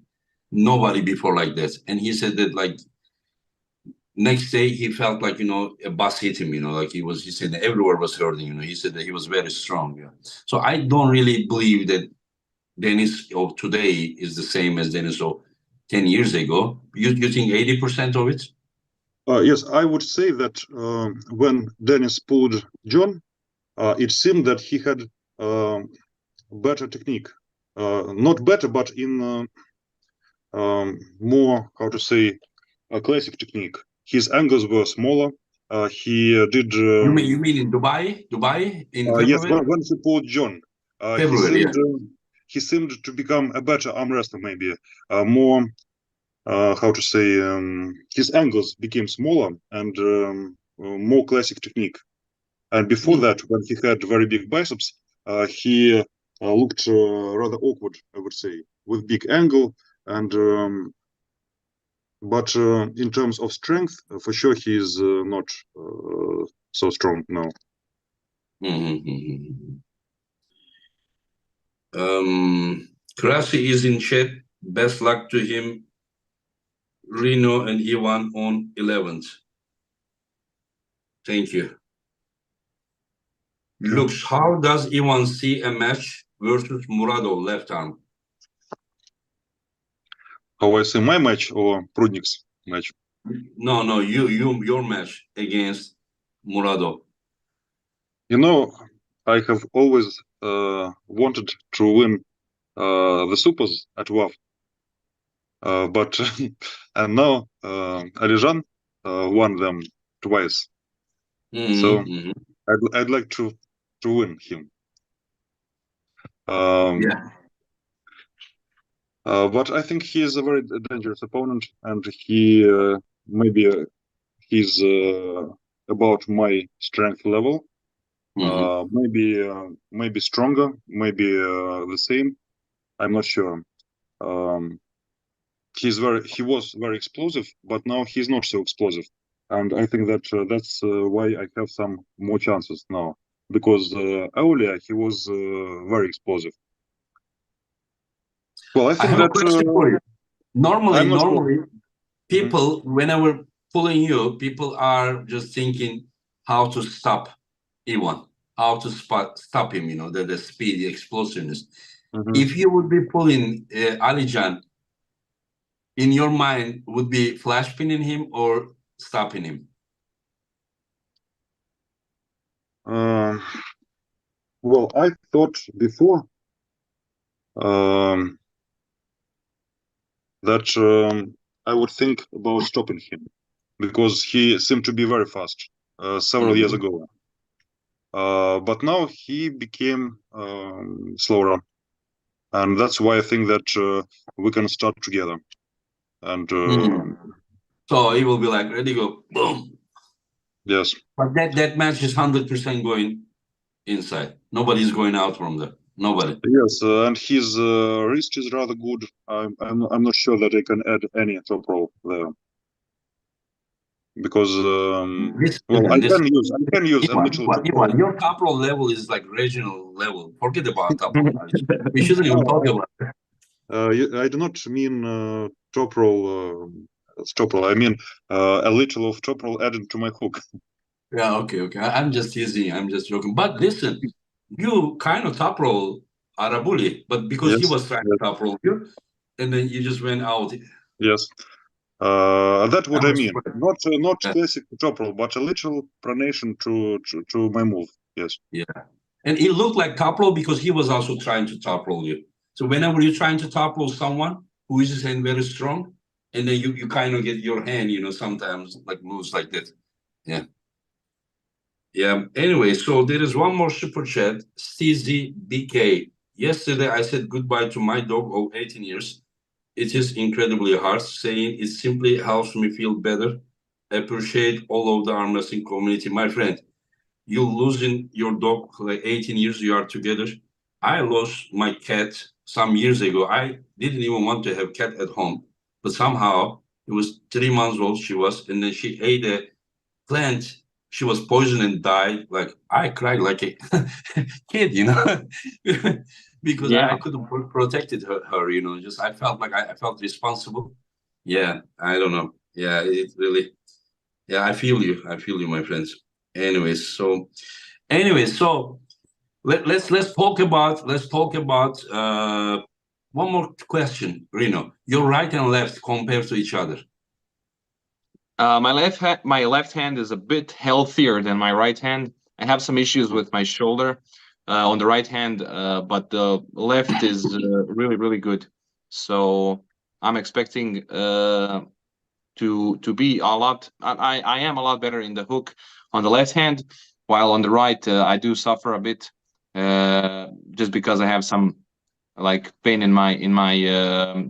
nobody before like that. And he said that like next day he felt like, you know, a bus hit him, you know, like he said that everywhere was hurting, you know. He said that he was very strong. Yeah. So I don't really believe that Dennis of today is the same as Dennis of 10 years ago. You think 80% of it? Yes, I would say that when Dennis pulled John, it seemed that he had better technique. Not better, but in more, how to say, a classic technique. His angles were smaller. He did. You mean in Dubai? Dubai in Yes, February? when he pulled John, February, yeah. he seemed to become a better arm wrestler, maybe more. How to say? His angles became smaller and more classic technique. And before that, when he had very big biceps, he looked rather awkward, I would say, with big angle. And but in terms of strength, for sure, he is not so strong now. Krasi is in chat. Best luck to him, Rino and Ivan on 11th. Thank you. Looks, how does Ivan see a match versus Murado left arm? How I see my match or Prudnik's match? No, your match against Murado. You know, I have always wanted to win the supers at WAF, but and now Alijan won them twice. So I'd like to win him. Yeah. But I think he is a very dangerous opponent, and he maybe he's about my strength level. Maybe stronger, maybe the same. I'm not sure. He was very explosive, but now he's not so explosive, and I think that that's why I have some more chances now. Because earlier he was very explosive. Well, I think have a question for you. Normally, people, whenever pulling you, people are just thinking how to stop Ivan, how to stop him, you know, the speed, the explosiveness. If you would be pulling Alijan, in your mind, would be flash pinning him or stopping him? Well, I thought before that I would think about stopping him because he seemed to be very fast several years ago. But now he became slower, and that's why I think that we can start together. And so he will be like, ready, go, boom. Yes. But that match is 100% going inside. Nobody's going out from there. Nobody. Yes, and his wrist is rather good. I'm not sure that I can add any top roll there because I can use a little. Ivan, your top roll level is like regional level. Forget about top roll. We shouldn't even talk about it. I do not mean top roll. Top roll. I mean a little of top roll added to my hook. Yeah, okay. I'm just teasing. I'm just joking. But listen, you kind of top roll Arabuli, but because he was trying to top roll you, and then you just went out. Yes. That's what I mean. Not classic top roll, but a little pronation to my move. Yes. Yeah. And it looked like top roll because he was also trying to top roll you. So whenever you're trying to top roll someone who is his hand very strong, and then you kind of get your hand, you know, sometimes like moves like that. Yeah. Yeah. Anyway, so there is one more super chat. CZ BK. Yesterday I said goodbye to my dog of 18 years. It is incredibly hard saying it simply helps me feel better. Appreciate all of the arm wrestling community. My friend, you losing your dog like 18 years you are together. I lost my cat some years ago. I didn't even want to have cat at home, but somehow it was 3 months old she was, and then she ate a plant she was poisoned and died, like I cried like a kid, you know, because Yeah. I couldn't protected her, you know. Just I felt like I felt responsible. Yeah, I don't know. Yeah, it really. Yeah, I feel you. I feel you, my friends. Anyways, so let's talk about one more question, Rino. Your right and left compared to each other. My left hand is a bit healthier than my right hand. I have some issues with my shoulder on the right hand, but the left is really good. So I'm expecting to be a lot. I am a lot better in the hook on the left hand, while on the right I do suffer a bit just because I have some like pain in my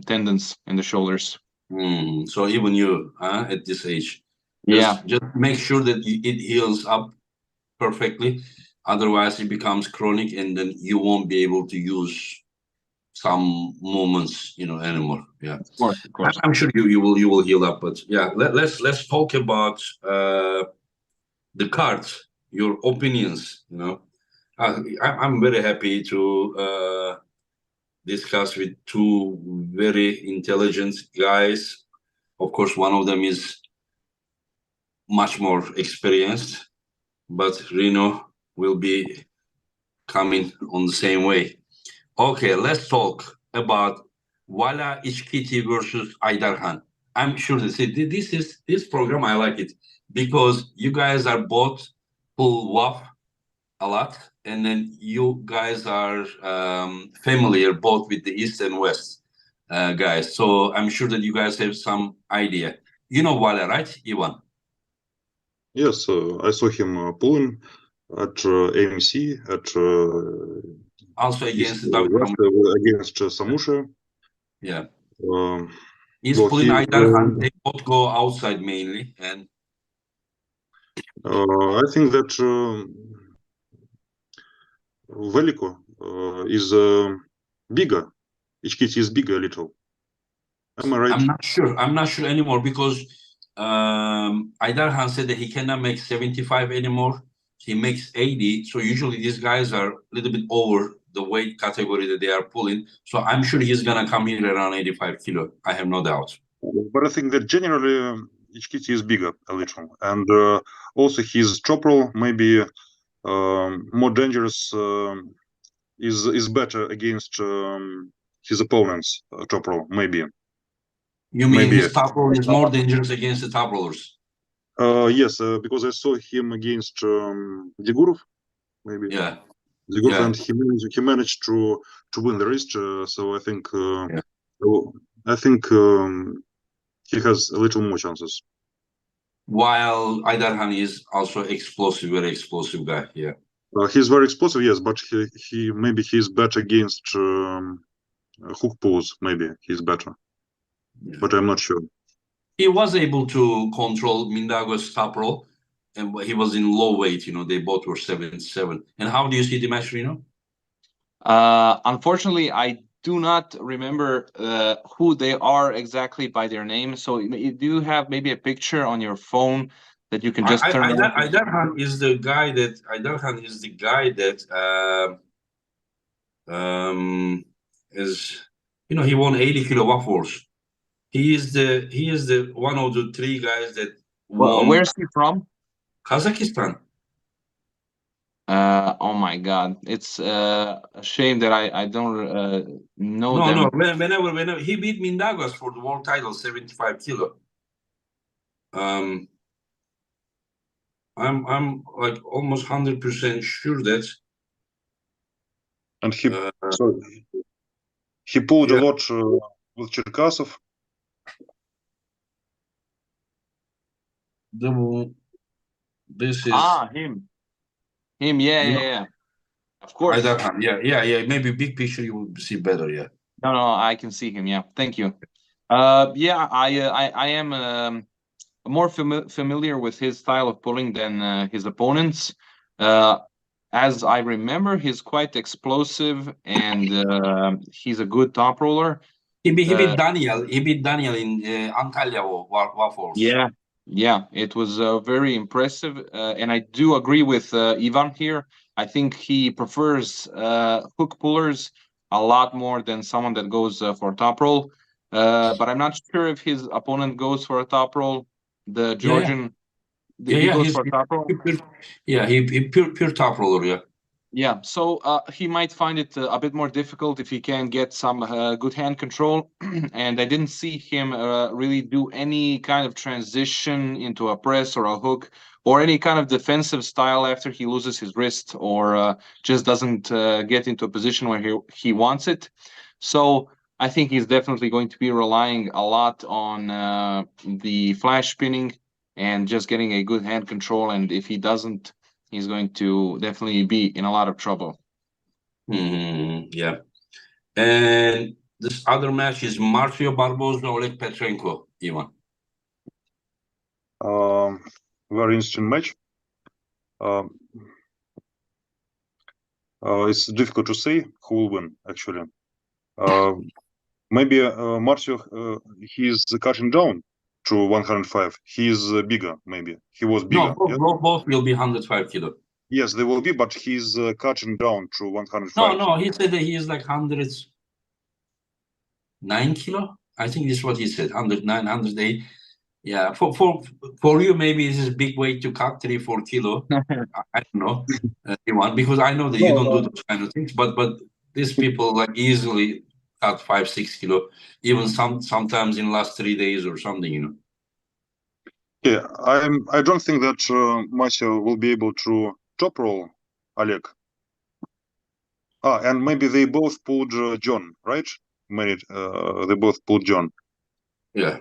tendons in the shoulders. So even you, at this age, Yeah, just make sure that it heals up perfectly. Otherwise, it becomes chronic, and then you won't be able to use some moments, you know, anymore. Yeah, of course, of course. I'm sure you will heal up. But yeah, let's talk about the cards, your opinions. You know, I'm very happy to discuss with two very intelligent guys. Of course, one of them is much more experienced, but Rino will be coming on the same way. Okay, let's talk about Vala İçkiti versus Aydarhan. I'm sure this program I like it because you guys are both pull WAF a lot, and then you guys are familiar both with the East and West guys. So I'm sure that you guys have some idea. You know Vala, right, Ivan? Yes, I saw him pulling at AMC at Also against the West against Samusha. Yeah. Um, He's well, pulling he Aydarhan. They both go outside mainly, and I think that Veliko is bigger. HKT is bigger a little. Am I right? I'm not sure anymore because Aydarhan said that he cannot make 75 anymore. He makes 80. So usually these guys are a little bit over the weight category that they are pulling. So I'm sure he's gonna come in around 85 kilo. I have no doubt. But I think that generally HKT is bigger a little, and also his chop roll maybe more dangerous. Is better against his opponents. Chop roll maybe. You mean his top roller is more dangerous against the top rollers? Yes, because I saw him against Digurov, maybe. Yeah. Digurov, Yeah. and he managed to win the race. So I think he has a little more chances. While Aydarhan is also explosive, very explosive guy. Yeah. He's very explosive, yes, but he maybe he's better against hook pulls. Maybe he's better, but I'm not sure. He was able to control Mindago's top roll, and he was in low weight. You know, they both were 77. And how do you see the match, Rino? Unfortunately, I do not remember who they are exactly by their name. So you do have maybe a picture on your phone that you can just turn on? Aydarhan is the guy that is, you know, he won 80 kilo watt wars. He is the one of the three guys that won. Where's he from? Kazakhstan. Oh my God! It's a shame that I don't know them. No. Whenever he beat Mindagos for the world title, 75 kilo. I'm like almost 100% sure that. And he pulled a lot with Cherkasov. This is him. Yeah. Of course. Yeah. Maybe big picture you will see better. Yeah. No, I can see him. Yeah, thank you. Yeah, I am more familiar with his style of pulling than his opponents. As I remember, he's quite explosive and he's a good top roller. He beat Daniel. He beat Daniel in Antalya Waffles. Yeah, Yeah, it was very impressive, and I do agree with Ivan here. I think he prefers hook pullers a lot more than someone that goes for top roll. But I'm not sure if his opponent goes for a top roll. The Georgian, he goes for top roll. He pure top roller. Yeah. Yeah, so he might find it a bit more difficult if he can get some good hand control. And I didn't see him really do any kind of transition into a press or a hook or any kind of defensive style after he loses his wrist or just doesn't get into a position where he wants it. So I think he's definitely going to be relying a lot on the flash spinning and just getting a good hand control. And if he doesn't, he's going to definitely be in a lot of trouble. Yeah. And this other match is Marcio Barboza, Oleg Petrenko, Ivan. Very interesting match. It's difficult to say who will win, actually. Maybe Marcio, he's cutting down to 105. He's bigger, maybe. He was bigger. No, both will be 105 kilo. Yes, they will be, but he's cutting down to 105. No, he said that he is like 109 kilo. I think this is what he said, 109, 108. Yeah, for you, maybe this is a big way to cut 3-4 kilo. I don't know, Ivan, because I know that you don't do those kind of things, but these people like easily cut 5-6 kilo, even sometimes in last 3 days or something, you know. Yeah, I don't think that Marcio will be able to top roll Oleg. And maybe they both pulled John, right? They both pulled John. Yeah.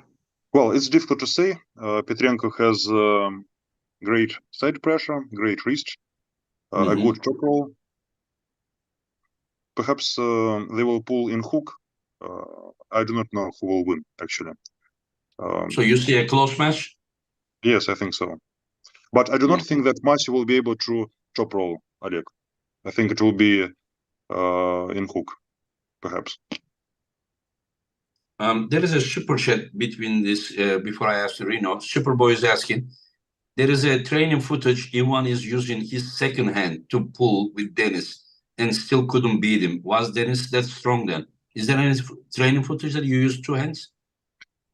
Well, it's difficult to say. Petrenko has great side pressure, great wrist, a good top roll. Perhaps they will pull in hook. I do not know who will win, actually. So you see a close match? Yes, I think so. But I do not think that Marcio will be able to top roll Oleg. I think it will be in hook, perhaps. There is a super chat between this, before I ask Rino. Superboy is asking, there is a training footage Ivan is using his second hand to pull with Dennis and still couldn't beat him. Was Dennis that strong then? Is there any training footage that you use two hands?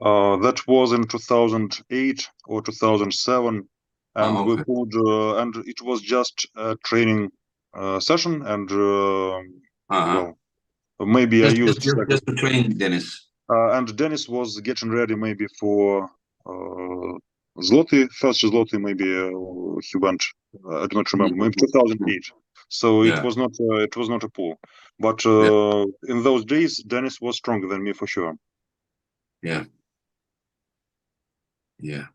That was in 2008 or 2007, and okay. we pulled, and it was just a training session, and well, maybe I used just to train Dennis. And Dennis was getting ready maybe for Zloty, first Zloty, maybe he went, I do not remember, maybe 2008. So it was not a pull. But in those days, Dennis was stronger than me for sure. Yeah. Yeah.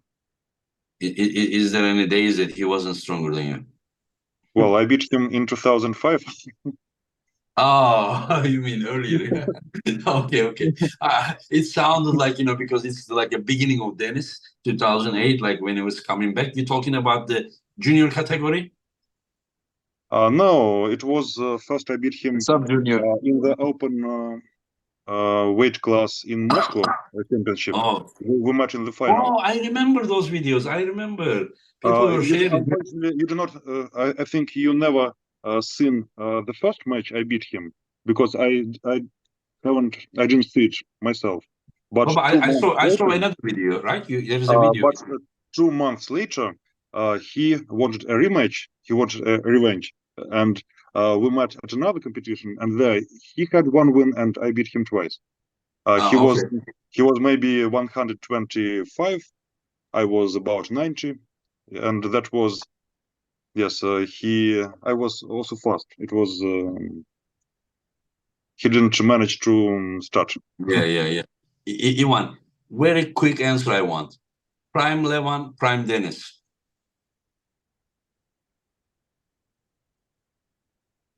Is there any days that he wasn't stronger than you? Well, I beat him in 2005. Oh, you mean earlier? Okay. It sounded like, because it's like a beginning of Dennis, 2008, like when he was coming back. You're talking about the junior category? No, it was first I beat him Sub-junior. in the open weight class in Moscow championship. Oh. We met in the final. Oh, I remember those videos. I remember. People were sharing. Unfortunately, you do not. I think you never seen the first match I beat him because I didn't see it myself. But I saw another video, right? There is a video. But 2 months later, he wanted a rematch. He wanted a revenge, and we met at another competition, and there he had one win, and I beat him twice. He was maybe 125. I was about 90, and that was yes. I was also fast. It was he didn't manage to start. Yeah. Ivan, very quick answer I want. Prime Levan, Prime Dennis.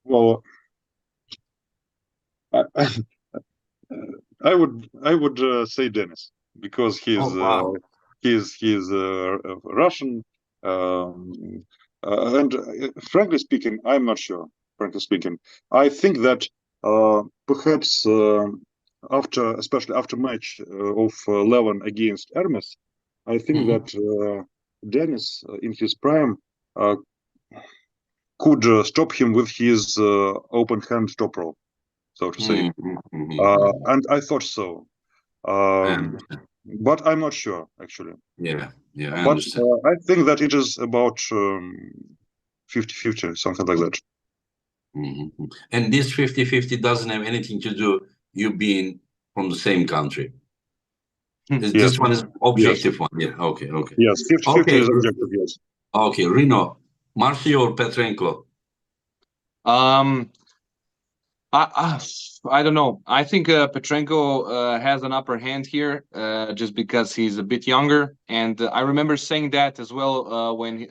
Well, I would say Dennis because he's Russian, and frankly speaking, I'm not sure. Frankly speaking, I think that perhaps especially after match of Levin against Hermes, I think that Dennis, in his prime, could stop him with his open hand top roll, so to say. And I thought so. But I'm not sure, actually. Yeah, I But understand. I think that it is about 50-50, something like that. And this 50-50 doesn't have anything to do you being from the same country. This one is objective one. Yeah, okay. Yes, 50-50 is objective, yes. Okay, Rino, Marcy or Petrenko? I don't know. I think Petrenko has an upper hand here, just because he's a bit younger. And I remember saying that as well when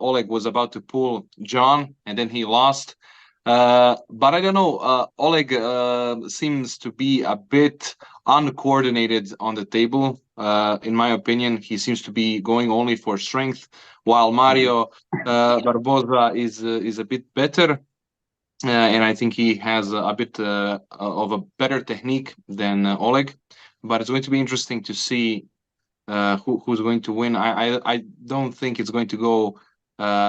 Oleg was about to pull John, and then he lost. But I don't know. Oleg seems to be a bit uncoordinated on the table. In my opinion, he seems to be going only for strength, while Mario Barboza is a bit better. And I think he has a bit of a better technique than Oleg. But it's going to be interesting to see who's going to win. I don't think it's going to go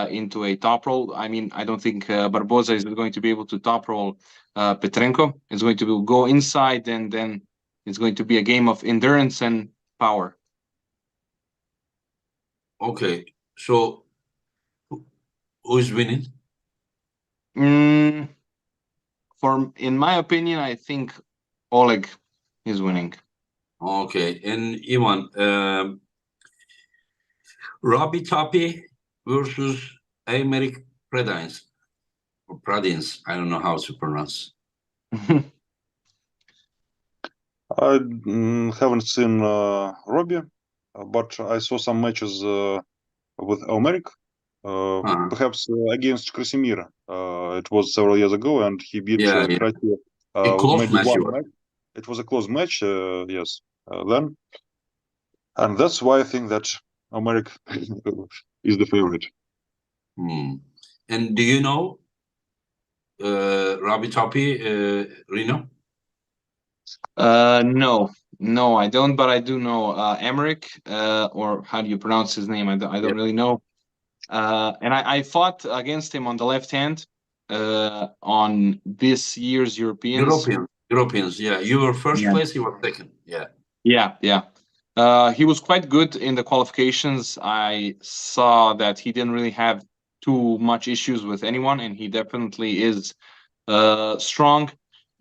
into a top roll. I mean, I don't think Barboza is going to be able to top roll Petrenko. It's going to go inside, and then it's going to be a game of endurance and power. Okay, so who is winning? In my opinion, I think Oleg is winning. Okay, and Ivan, Robbie Toppy versus Aymeric Pradines. Or Pradines, I don't know how to pronounce. I haven't seen Robbie, but I saw some matches with Aymeric. Perhaps against Krasimir. It was several years ago, and he beat Krasimir with maybe one match. It was a close match, yes, then. And that's why I think that Aymeric is the favorite. And do you know Robbie Toppy, Rino? No, I don't, but I do know Aymeric, or how do you pronounce his name? I don't really know. And I fought against him on the left hand on this year's Europeans. Europeans, yeah. You were first place, he was second. Yeah. He was quite good in the qualifications. I saw that he didn't really have too much issues with anyone, and he definitely is strong.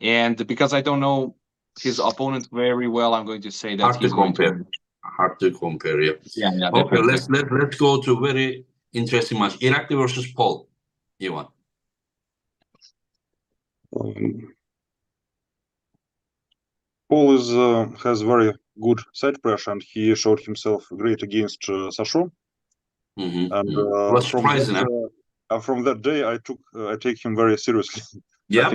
And because I don't know his opponent very well, I'm going to say that he's going to win. Hard to compare, yeah. Yeah, okay, let's go to very interesting match. Irakli versus Paul. Ivan. Paul has very good side pressure, and he showed himself great against Sasho. And from that day, I take him very seriously. Yeah.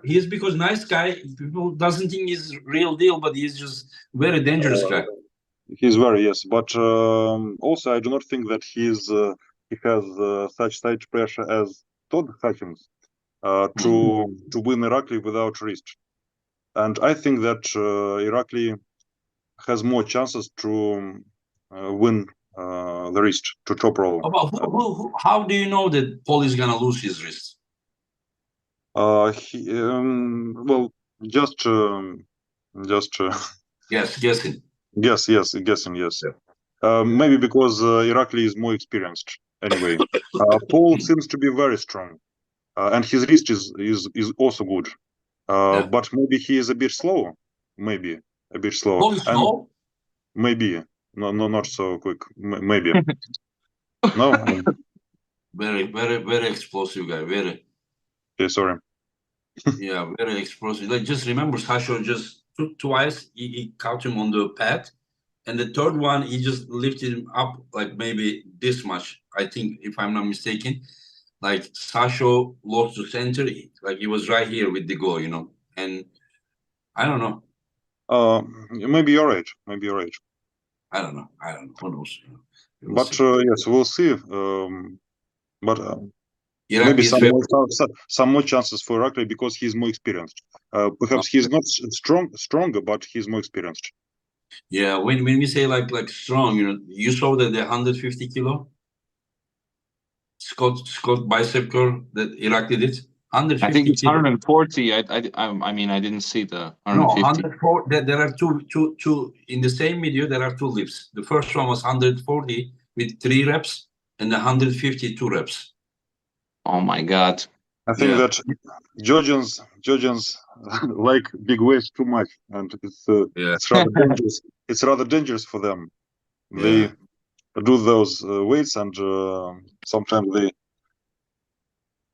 He's because nice guy. People doesn't think he's real deal, but he's just very dangerous guy. He's very, yes, but also I do not think that he has such side pressure as Todd Hutchins to win Irakli without wrist. And I think that Irakli has more chances to win the wrist, to top roll. How do you know that Paul is gonna lose his wrist? Well, just guessing. Guessing, yes. Maybe because Irakli is more experienced. Anyway, Paul seems to be very strong, and his wrist is also good. But maybe he is a bit slow. Maybe a bit slow. Paul is slow? Maybe no, not so quick. Maybe no. Very explosive guy. Very. Okay, sorry. Yeah, very explosive. Like, just remember, Sasho just took twice. He caught him on the pad, and the third one he just lifted him up like maybe this much. I think, if I'm not mistaken, like Sasho lost the center. Like he was right here with the goal, And I don't know. Maybe you're right. I don't know. Who knows? But yes, we'll see. But maybe some more chances for Irakli because he's more experienced. Perhaps he's not stronger, but he's more experienced. Yeah, when we say like strong, you saw that the 150 kilo Scott bicep curl that Irakli did. I think 150 it's kilo. 140. I mean, I didn't see the No, 150. 104. There are two in the same video. There are two lifts. The first one was 140 with 3 reps, and the 152 reps. Oh my God. I think that Georgians like big weights too much, and it's rather dangerous. It's rather dangerous for them. They do those weights, and sometimes they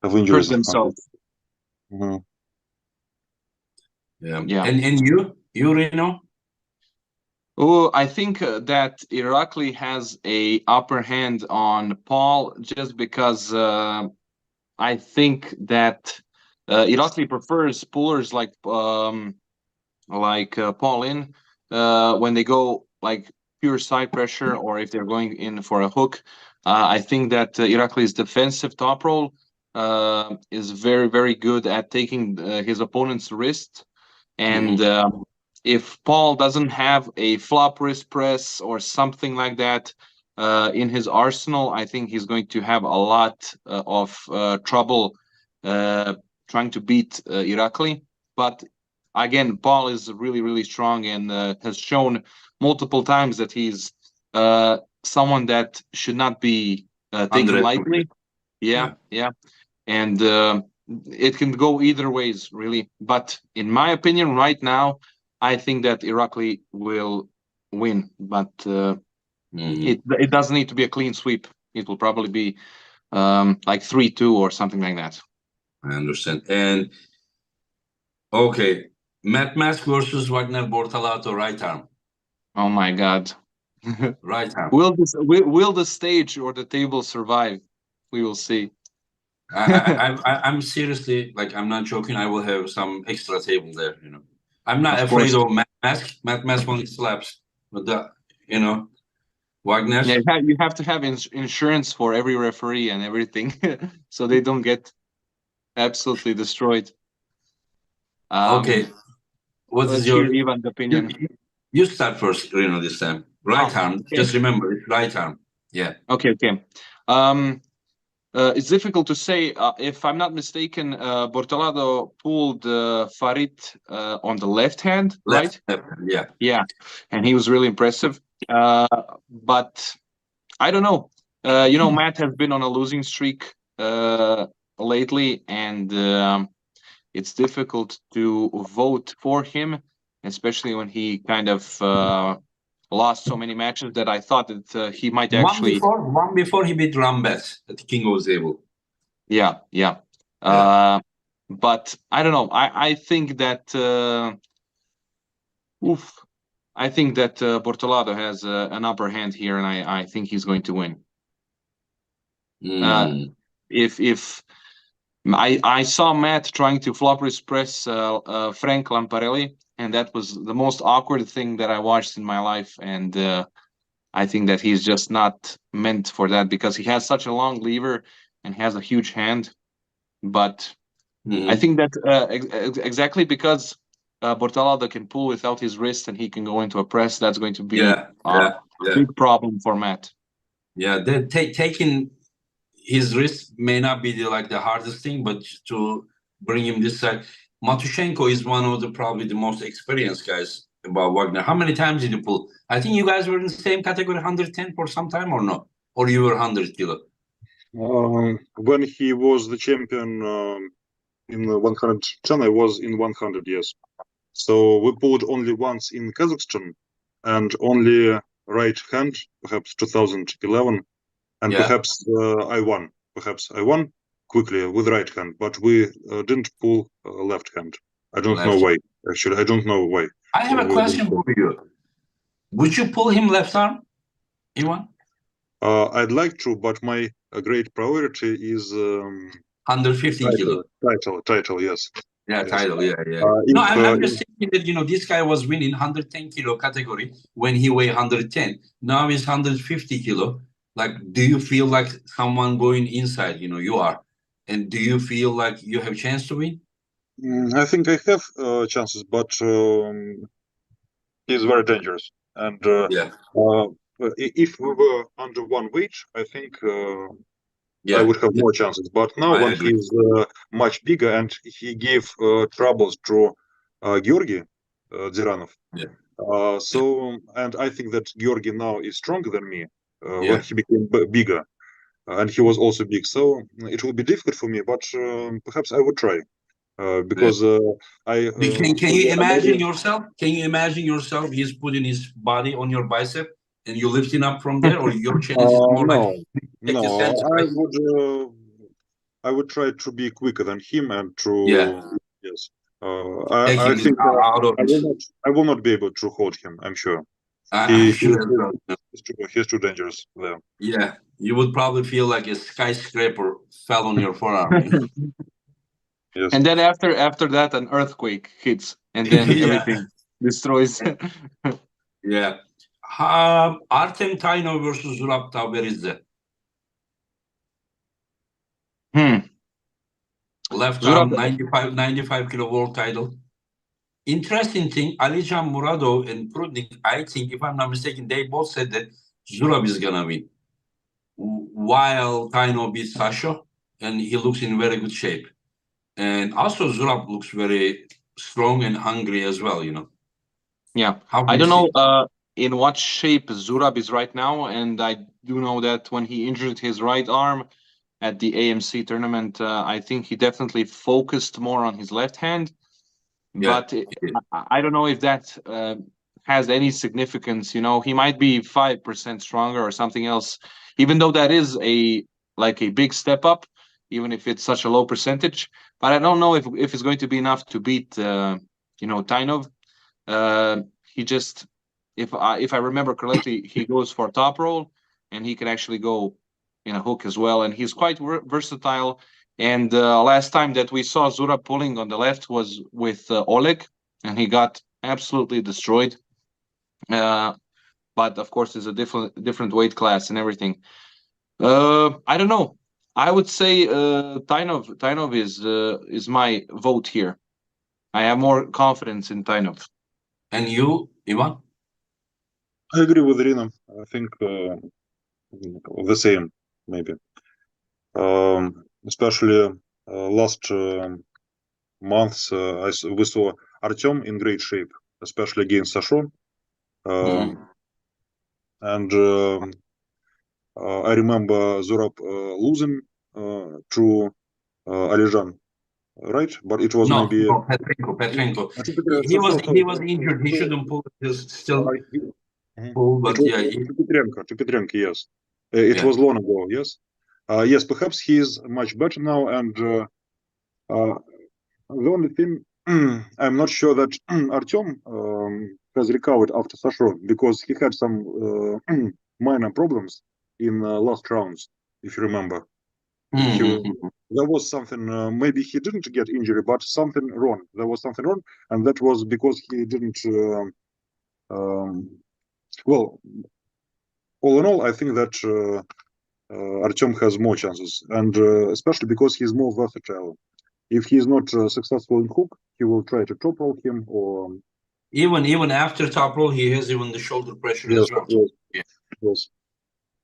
have Hurt injuries. themselves. Mhm. Yeah. And you Rino? Oh, I think that Irakli has a upper hand on Paul just because I think that Irakli prefers pullers like Paul in when they go like pure side pressure, or if they're going in for a hook. I think that Irakli's defensive top roll is very, very good at taking his opponent's wrist. And if Paul doesn't have a flop wrist press or something like that in his arsenal, I think he's going to have a lot of trouble trying to beat Irakli. But again, Paul is really, really strong and has shown multiple times that he's someone that should not be taken lightly. Yeah. And it can go either ways, really. But in my opinion, right now, I think that Irakli will win. But it doesn't need to be a clean sweep. It will probably be like 3-2 or something like that. I understand. And okay, Matt Mask versus Wagner Bortolato right arm. Oh my God! Right arm. Will the stage or the table survive? We will see. I'm seriously, like, I'm not joking. I will have some extra table there. I'm not Of afraid course. of Mask. Mask only slaps, but Wagner. Yeah, you have to have insurance for every referee and everything, so they don't get absolutely destroyed. Okay, what is Let's your hear Ivan's opinion. You start first, Rino, this time. Right arm. Okay. Just remember, it's right arm. Yeah. Okay. It's difficult to say. If I'm not mistaken, Bortolado pulled Farid on the left hand, right? Left hand, yeah. Yeah, and he was really impressive. But I don't know. Matt has been on a losing streak lately, and it's difficult to vote for him, especially when he kind of lost so many matches that I thought that he might actually. One before he beat Rambet at the King of Zabel. Yeah. But I don't know. I think that I think that Bortolado has an upper hand here, and I think he's going to win. If I saw Matt trying to flop wrist press Frank Lamparelli, and that was the most awkward thing that I watched in my life, and I think that he's just not meant for that because he has such a long lever and has a huge hand. But I think that exactly because Bortolado can pull without his wrist and he can go into a press, that's going to be a big problem for Matt. Yeah, taking his wrist may not be the hardest thing, but to bring him this side. Matyushenko is one of probably the most experienced guys about Wagner. How many times did you pull? I think you guys were in the same category, 110 for some time, or no? Or you were 100 kilo? When he was the champion in 110, I was in 100, yes. So we pulled only once in Kazakhstan, and only right hand, perhaps 2011, and perhaps I won. Perhaps I won quickly with right hand, but we didn't pull left hand. I don't know why. Actually, I don't know why. I have a question for you. Would you pull him left arm, Ivan? I'd like to, but my great priority is 150 kilo. Title, yes. Yeah, yes. Title, yeah. No, I'm just thinking that, this guy was winning 110 kilo category when he weighed 110. Now he's 150 kilo. Like, do you feel like someone going inside? You are. And do you feel like you have a chance to win? I think I have chances, but he's very dangerous. And Yeah. if we were under one weight, I think I Yeah. would have more chances. But now I when agree. he's much bigger and he gave troubles to Georgi Dziranov. Yeah. So, and I think that Georgi now is stronger than me when Yeah. he became bigger. And he was also big. So it will be difficult for me, but perhaps I would try. Because Can you imagine yourself? Can you imagine yourself? He's putting his body on your bicep and you lifting up from there, or your chance is more like take the center, right? I would try to be quicker than him and to yes. Take I him think out of it. I will not be able to hold him. I'm sure. I'm sure as well. He's too dangerous there. Yeah, you would probably feel like a skyscraper fell on your forearm. Yes. And then after that, an earthquake hits, and then everything destroys. Yeah. Artem Taino versus Zurab Taberidze. Left arm, 95 kilo world title. Interesting thing, Alijan Muradov and Prudnik, I think, if I'm not mistaken, they both said that Zurab is gonna win. While Taino beat Sasha, and he looks in very good shape. And also Zurab looks very strong and hungry as well, you know. Yeah. How I do don't you know in what shape Zurab is right now, and I do know that when he injured his right arm at the AMC tournament, I think he definitely focused more on his left hand. Yeah. But I don't know if that has any significance. You know, he might be 5% stronger or something else, even though that is a big step up, even if it's such a low percentage. But I don't know if it's going to be enough to beat Tainov. He just, if I remember correctly, he goes for top roll, and he can actually go in a hook as well, and he's quite versatile. And last time that we saw Zurab pulling on the left was with Oleg, and he got absolutely destroyed. But of course, it's a different weight class and everything. I don't know. I would say Tainov is my vote here. I have more confidence in Tainov. And you, Ivan? I agree with Rino. I think the same, maybe. Especially last months, we saw Artem in great shape, especially against Sasho. And I remember Zurab losing to Alijan, right? But it was maybe Petrenko. He was injured. He shouldn't pull. He's still pull, but yeah. To Petrenko, yes. It was long ago, yes. Yes, perhaps he is much better now. And the only thing, I'm not sure that Artem has recovered after Sasho, because he had some minor problems in last rounds, if you remember. There was something, maybe he didn't get injury, but something wrong. There was something wrong, and that was because he didn't. Well, all in all, I think that Artem has more chances, and especially because he's more versatile. If he's not successful in hook, he will try to top roll him, or even after top roll, he has even the shoulder pressure as well. Yes.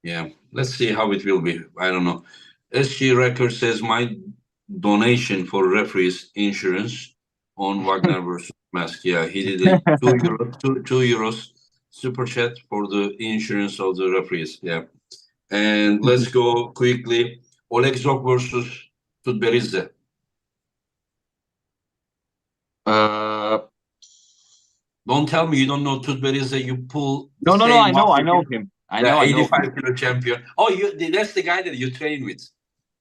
Yeah, let's see how it will be. I don't know. SG Record says my donation for referees insurance on Wagner versus Mask. Yeah, he did a €2 super chat for the insurance of the referees. Yeah, and let's go quickly. Oleg Zok versus Tudberidze. Don't tell me you don't know Tudberidze. You pull. No, I know him. I know 85 kilo champion. Oh, that's the guy that you train with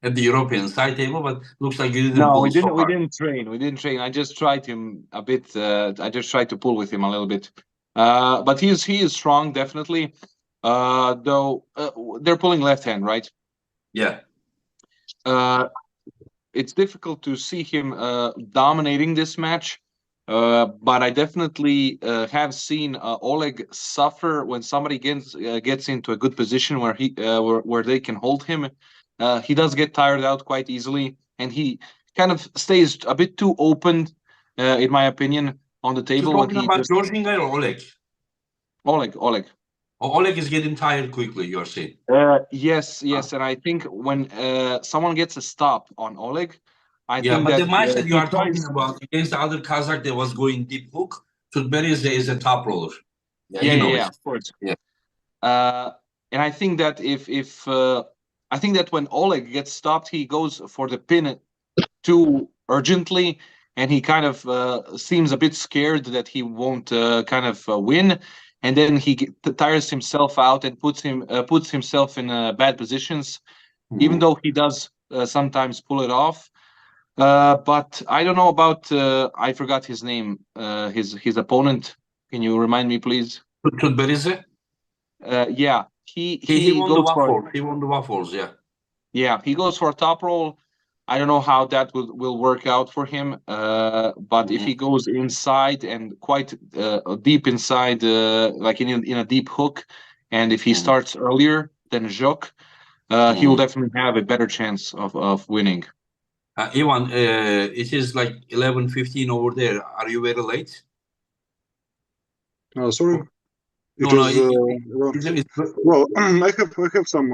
at the European side table, but looks like you didn't pull. We didn't train. We didn't train. I just tried him a bit. I just tried to pull with him a little bit. But he is strong, definitely. Though they're pulling left hand, right? Yeah. It's difficult to see him dominating this match. But I definitely have seen Oleg suffer when somebody gets into a good position where where they can hold him. He does get tired out quite easily, and he kind of stays a bit too open, in my opinion, on the table. You're talking about Georgian guy or Oleg? Oleg. Oleg is getting tired quickly, you're saying. Yes, and I think when someone gets a stop on Oleg, I Yeah, think but the that match that you he are talking tries. about against the other Kazakh that was going deep hook, Tutberidze is a top roller. Yeah, you know Yeah, it. of course. Yeah. And I think that if I think that when Oleg gets stopped, he goes for the pin too urgently, and he kind of seems a bit scared that he won't win, and then he tires himself out and puts himself in bad positions, even though he does sometimes pull it off. But I don't know about I forgot his name. His opponent. Can you remind me, please? Tutberidze? Yeah, He he won the goes for waffles. He won the waffles, yeah. Yeah, he goes for a top roll. I don't know how that will work out for him. But if he goes inside and quite deep inside, like in a deep hook, and if he starts earlier than Jok, he will definitely have a better chance of winning. Ivan, it is like 11:15 over there. Are you very late? Sorry. It No, is well. I have some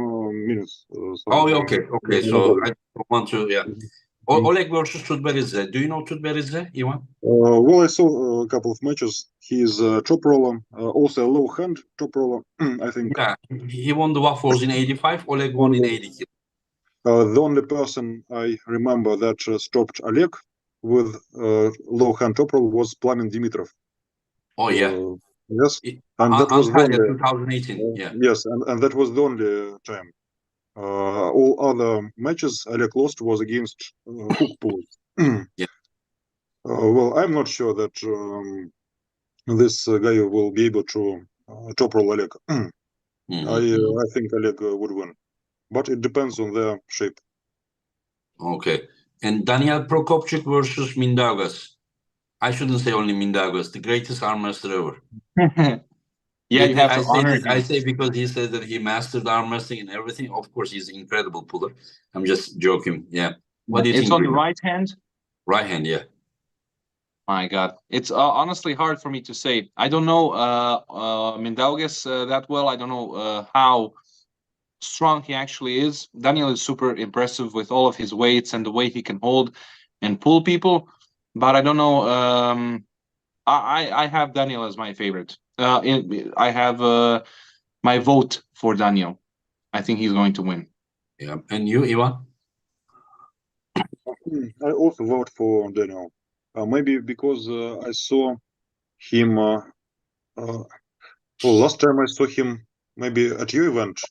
minutes. So okay. no So problem. I don't want to, yeah. Oleg versus Tutberidze. Do you know Tutberidze, Ivan? Well, I saw a couple of matches. He's a top roller, also a low hand top roller. I think. Yeah, he won the waffles in 85. Oleg won in 80. The only person I remember that stopped Oleg with low hand top roll was Plamen Dimitrov. Oh yeah. Yes, and that was the Antalya only. 2018. Yeah. Yes, and that was the only time. All other matches Oleg lost was against hook pulls. Yeah. Well, I'm not sure that this guy will be able to top roll Oleg. I think Oleg would win, but it depends on their shape. Okay. And Daniel Prokopchuk versus Mindaugas. I shouldn't say only Mindaugas, the greatest arm wrestler ever. Yeah, you have to honor I him. say because he said that he mastered arm wrestling and everything. Of course, he's an incredible puller. I'm just joking. Yeah. What do you It's think? on the right hand. Right hand, yeah. My God, it's honestly hard for me to say. I don't know Mindaugas that well. I don't know how strong he actually is. Daniel is super impressive with all of his weights and the way he can hold and pull people. But I don't know. I have Daniel as my favorite. I have my vote for Daniel. I think he's going to win. Yeah. And you, Ivan? I also vote for Daniel. Maybe because I saw him. Well, last time I saw him, maybe at your event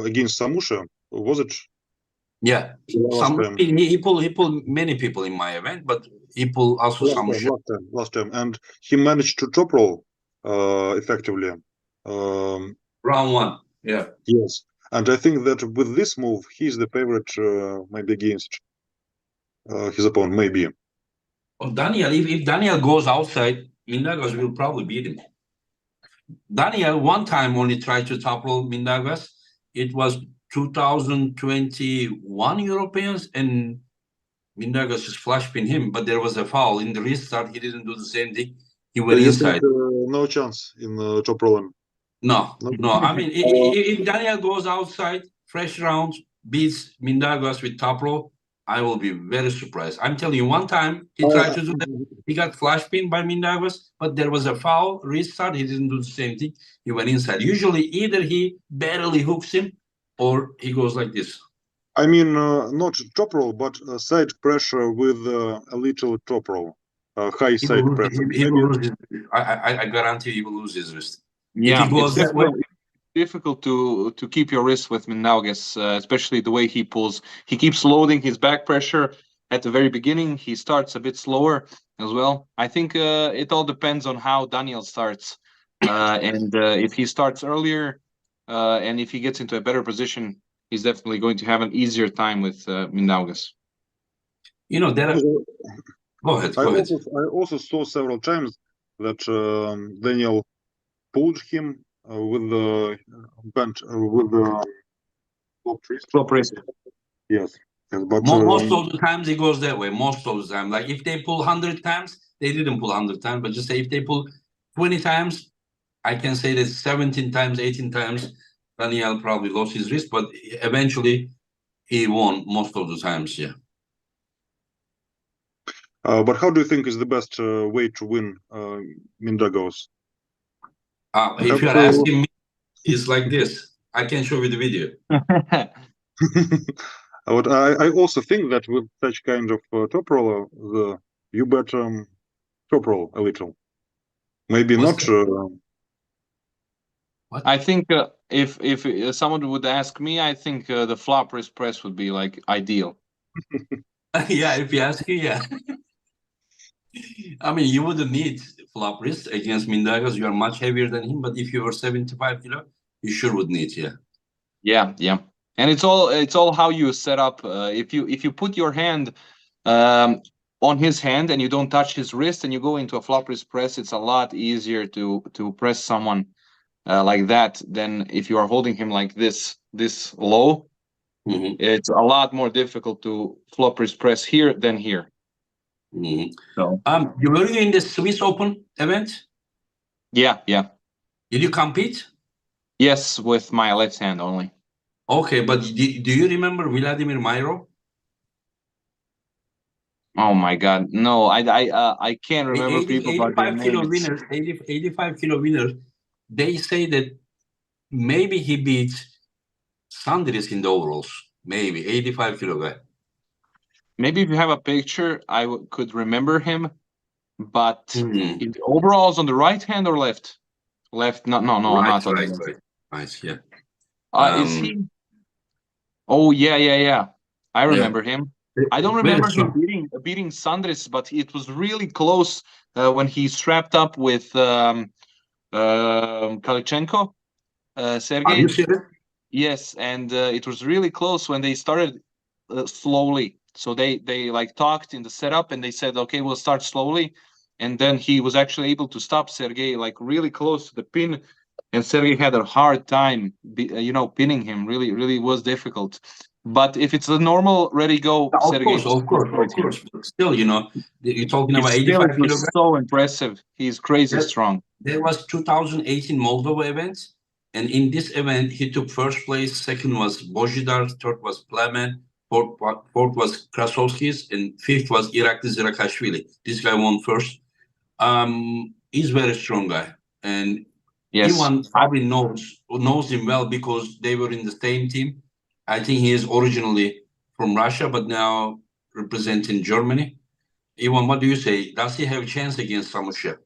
against Samusha. Was it? Yeah. Last time. He pulled many people in my event, but he pulled also Last time, and he managed to top roll effectively. Round one. Yeah. Yes, and I think that with this move, he's the favorite, maybe against his opponent, maybe. Oh, Daniel, if Daniel goes outside, Mindaugas will probably beat him. Daniel one time only tried to top roll Mindaugas. It was 2021 Europeans, and Mindaugas just flash pin him, but there was a foul in the restart. He didn't do the same thing. He went inside. No chance in top rolling. No. I mean, if Daniel goes outside, fresh round, beats Mindaugas with top roll, I will be very surprised. I'm telling you, one time he tried to do that. He got flash pinned by Mindaugas, but there was a foul, restart. He didn't do the same thing. He went inside. Usually, either he barely hooks him or he goes like this. I mean, not top roll, but side pressure with a little top roll, high side pressure. He will lose his, I guarantee he will lose his wrist. Yeah, if he goes that way. Difficult to keep your wrist with Mindaugas, especially the way he pulls. He keeps loading his back pressure at the very beginning. He starts a bit slower as well. I think it all depends on how Daniel starts, and if he starts earlier, and if he gets into a better position, he's definitely going to have an easier time with Mindaugas. Go ahead. I also saw several times that Daniel pulled him with the bent with the Top wrist. Yes, but most of the times it goes that way. Most of the time, like if they pull 100 times, they didn't pull 100 times, but just say if they pull 20 times, I can say that 17 times, 18 times, Daniel probably lost his wrist, but eventually he won most of the times. Yeah. But how do you think is the best way to win Mindagos? If you are asking me, it's like this. I can show you the video. But I also think that with such kind of top roller, you bet top roll a little. Maybe What's not. What? I think if someone would ask me, I think the flop wrist press would be like ideal. Yeah, if you ask you, yeah. I mean, you wouldn't need flop wrist against Mindagos. You are much heavier than him, but if you were 75 kilo, you sure would need, yeah. Yeah, yeah. And it's all how you set up. If you put your hand on his hand and you don't touch his wrist and you go into a flop wrist press, it's a lot easier to press someone like that than if you are holding him like this low. Mm-hmm. It's a lot more difficult to flop wrist press here than here. Mm-hmm. So You were in the Swiss Open event? yeah, yeah. Did you compete? Yes, with my left hand only. Okay, but do you remember Vladimir Mairo? Oh my God, no! I can't remember people by their 85 kilo names. winner, 85 kilo winner. They say that maybe he beat Sandris in the overalls. Maybe 85 kilo guy. Maybe if you have a picture, I could remember him. But Mm-hmm. in the overalls on the right hand or left? Left? No, Right, not on the right, left. right. Nice, yeah. Is he? Oh yeah. I remember him. I don't Very remember him strong. beating Sandris, but it was really close when he strapped up with Kalichenko, Are Sergey. you serious? Yes, and it was really close when they started slowly. So they like talked in the setup and they said, okay, we'll start slowly. And then he was actually able to stop Sergey like really close to the pin. And Sergey had a hard time, pinning him. Really was difficult. But if it's a normal ready go, Of Sergey course, just of course, destroyed of him. course. But still, you're talking about Still, it 85 was kilograms. so impressive. He's crazy strong. There was 2018 Moldova event, and in this event, he took first place. Second was Bojidar, third was Plemen, fourth was Krasovskis, and fifth was Irakli Zirakashvili. This guy won first. He's very strong guy, and Yes. Ivan probably knows him well because they were in the same team. I think he is originally from Russia, but now representing Germany. Ivan, what do you say? Does he have a chance against Samusha?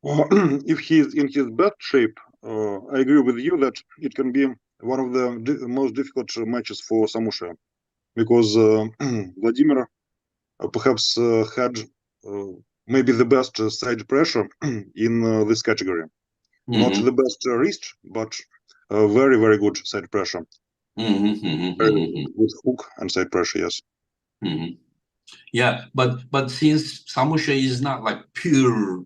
Well, if he's in his best shape, I agree with you that it can be one of the most difficult matches for Samusha, because Vladimir perhaps had maybe the best side pressure in this category. Not the best wrist, but very, very good side pressure. With hook and side pressure, yes. Yeah, but since Samusha is not like pure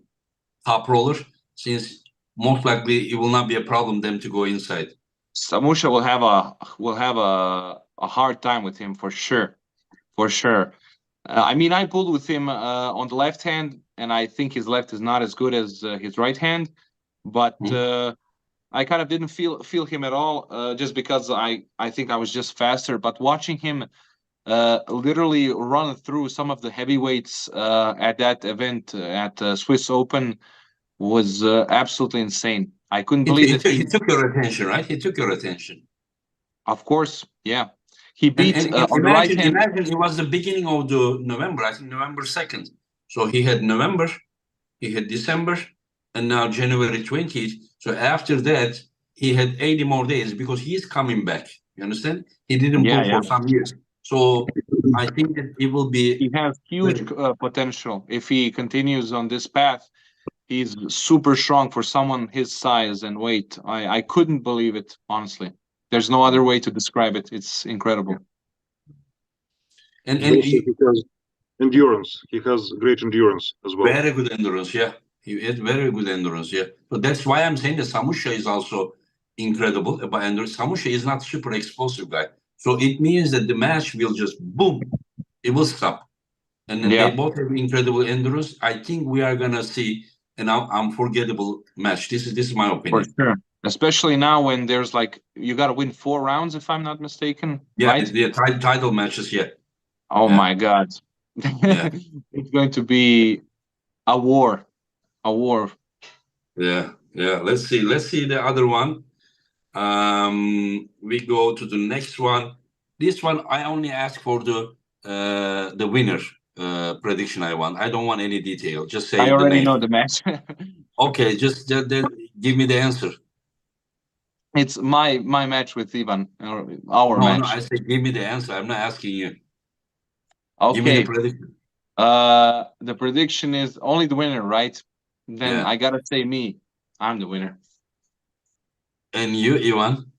top roller, since most likely it will not be a problem them to go inside. Samusha will have a hard time with him for sure. I mean, I pulled with him on the left hand, and I think his left is not as good as his right hand, but I kind of didn't feel him at all, just because I think I was just faster. But watching him literally run through some of the heavyweights at that event at Swiss Open was absolutely insane. I couldn't believe that He took your attention, right? He took your attention. Of course, yeah. He beat And on the right hand. imagine it was the beginning of the November, I think November 2nd. So he had November, he had December, and now January 20th. So after that, he had 80 more days because he's coming back. You understand? He didn't pull for some years. So I think that it will be. He has huge potential if he continues on this path. He's super strong for someone his size and weight. I couldn't believe it, honestly. There's no other way to describe it. It's incredible. And he has endurance. He has great endurance as well. Very good endurance, yeah. He had very good endurance, yeah. So that's why I'm saying that Samusha is also incredible about endurance. Samusha is not super explosive guy. So it means that the match will just boom, it will stop. And then they both have incredible endurance. I think we are gonna see an unforgettable match. This is my For opinion. sure. Especially now when there's like, you got to win 4 rounds, if I'm not mistaken. Yeah, right? the title matches. Yeah. Oh Yeah. my God. Yeah. It's going to be a war. A war. Yeah. Yeah. Let's see the other one. We go to the next one. This one I only ask for the winner prediction. I don't want any detail. Just say I the already name. know the match. Okay, just give me the answer. It's my match with Ivan, or our No, match. I say give me the answer. I'm not asking you. Give me the Okay. prediction. The prediction is only the winner, right? Then Yeah. I gotta say me. I'm the winner. And you, Ivan?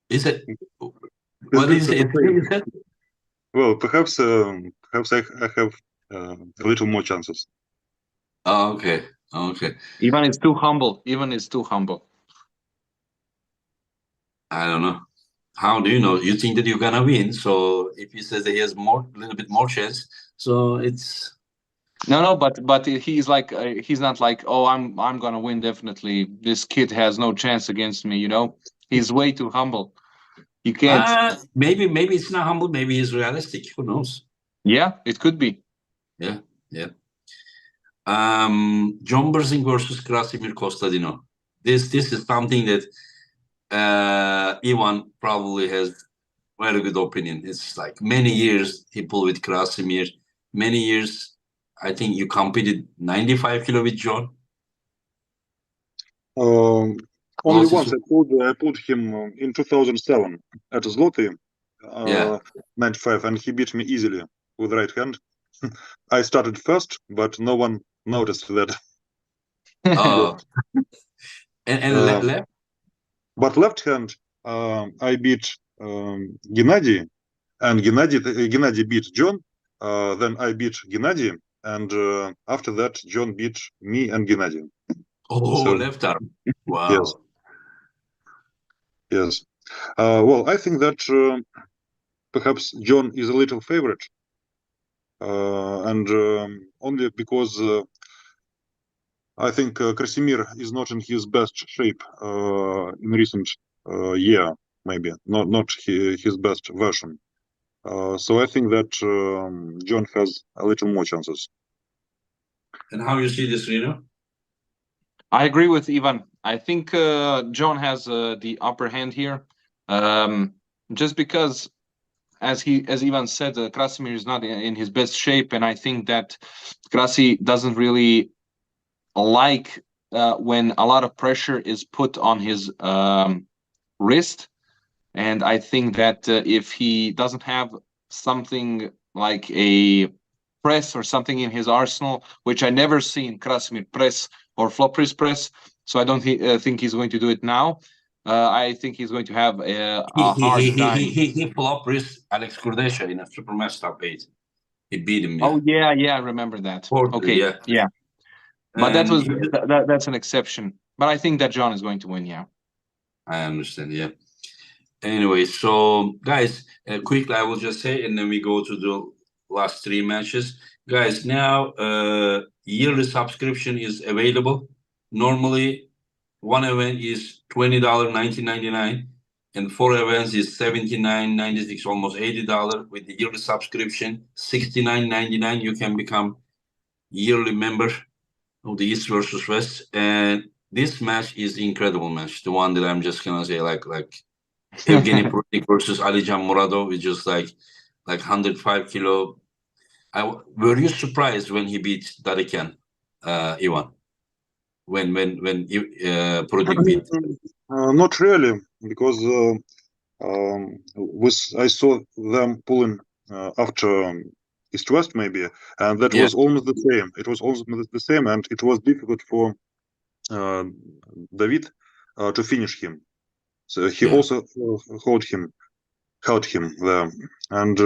Is it? What is it? Well, perhaps I have a little more chances. Oh, okay. Okay. Ivan is too humble. Ivan is too humble. I don't know. How do you know? You think that you're gonna win? So if he says that he has a little bit more chance, so it's. No, but he's like he's not like, oh, I'm gonna win definitely. This kid has no chance against me. You know, he's way too humble. You can't. Maybe it's not humble. Maybe he's realistic. Who knows? Yeah, it could be. Yeah, yeah. John Berzing versus Krasimir Kostadinov. This is something that Ivan probably has very good opinion. It's like many years he pulled with Krasimir. Many years. I think you competed 95 kilo with John. Only Closest once to- I pulled him in 2007 at Zloty, Yeah. 95, and he beat me easily with right hand. I started first, but no one noticed that. Uh, and left. But left hand, I beat Gennady, and Gennady beat John. Then I beat Gennady, and after that, John beat me and Gennady. Oh, So, left arm. Wow. yes. Yes. Well, I think that perhaps John is a little favorite, and only because I think Krasimir is not in his best shape in recent year, maybe not his best version. So I think that John has a little more chances. And how you see this, Rino? I agree with Ivan. I think John has the upper hand here, just because, as Ivan said, Krasimir is not in his best shape, and I think that Krasi doesn't really like when a lot of pressure is put on his wrist, and I think that if he doesn't have something like a press or something in his arsenal, which I never seen Krasimir press or flop wrist press, so I don't think he's going to do it now. I think he's going to have a hard time. He flop wrist Alex Kurdesha in a Supermatch top 8. He beat him. Yeah. Oh yeah, I remember that. Okay, Yeah. yeah. But And that's an exception. But I think that John is going to win. Yeah. I understand. Yeah. Anyway, so guys, quickly I will just say, and then we go to the last 3 matches. Guys, now yearly subscription is available. Normally, one event is $20, $19.99, and 4 events is $79.96, almost $80. With the yearly subscription, $69.99, you can become yearly member of the East versus West. And this match is incredible match. The one that I'm just gonna say, like Evgeny Prodik versus Alijan Muradov is just like 105 kilo. Were you surprised when he beat Darikian, Ivan? When Prodik beat? Not really, because I saw them pulling after East-West maybe, and that was almost the same. It was almost the same, and it was difficult for David to finish him. So he also held him there, and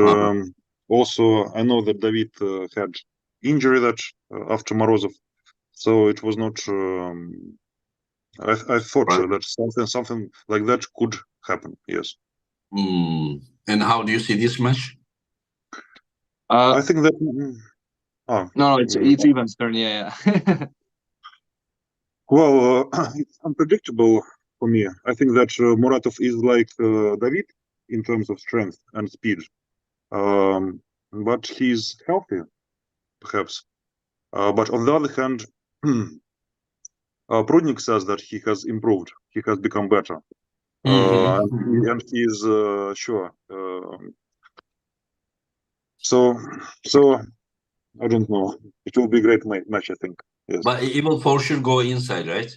also I know that David had injury that after Morozov, so it was not. I thought that something like that could happen. Yes. And how do you see this match? I think that. No, it's Ivan's turn. Yeah. Well, it's unpredictable for me. I think that Muratov is like David in terms of strength and speed, but he's healthy, perhaps. But on the other hand, Prudnik says that he has improved. He has become better, and he is sure. So I don't know. It will be a great match, I think. Yes. But it will for sure go inside, right?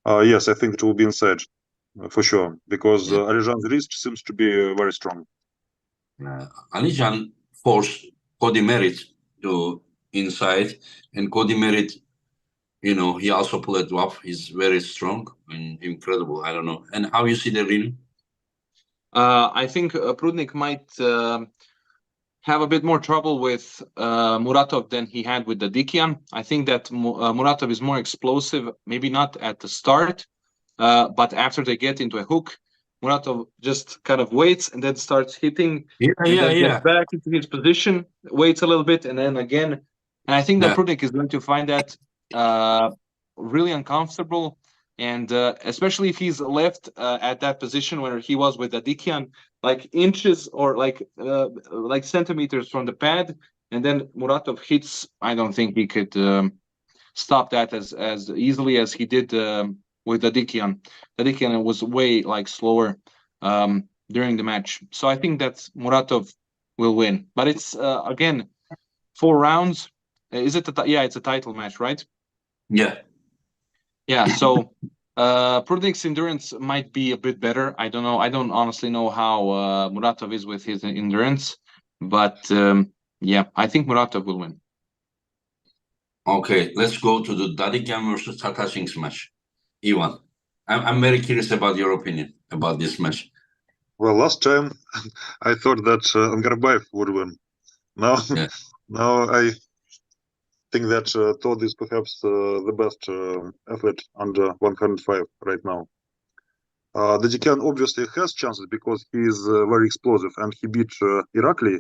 Yes, I think it will be inside for sure because Yeah. Alijan's wrist seems to be very strong. Alijan forced Cody Merritt to inside, and Cody Merritt, you know, he also pulled it off. He's very strong and incredible. I don't know. And how you see the Rino? I think Prudnik might have a bit more trouble with Muratov than he had with the Dikian. I think that Muratov is more explosive, maybe not at the start, but after they get into a hook, Muratov just kind of waits and then starts hitting, gets back into his position, waits a little bit, and then again. And I think that Prudnik is going to find that really uncomfortable, and especially if he's left at that position where he was with Adikian, like inches or like centimeters from the pad, and then Muratov hits. I don't think he could stop that as easily as he did with Adikian. Adikian was way like slower during the match, so I think that Muratov will win. But it's again 4 rounds. Is it? It's a title match, right? Yeah. Yeah. So Prudnik's endurance might be a bit better. I don't know. I don't honestly know how Muratov is with his endurance, but yeah, I think Muratov will win. Okay, let's go to the Dadikian versus Takashing's match. Ivan, I'm very curious about your opinion about this match. Well, last time I thought that Angarbayev would win. Now, now I think that Todd is perhaps the best athlete under 105 right now. Dadikian obviously has chances because he is very explosive and he beat Irakli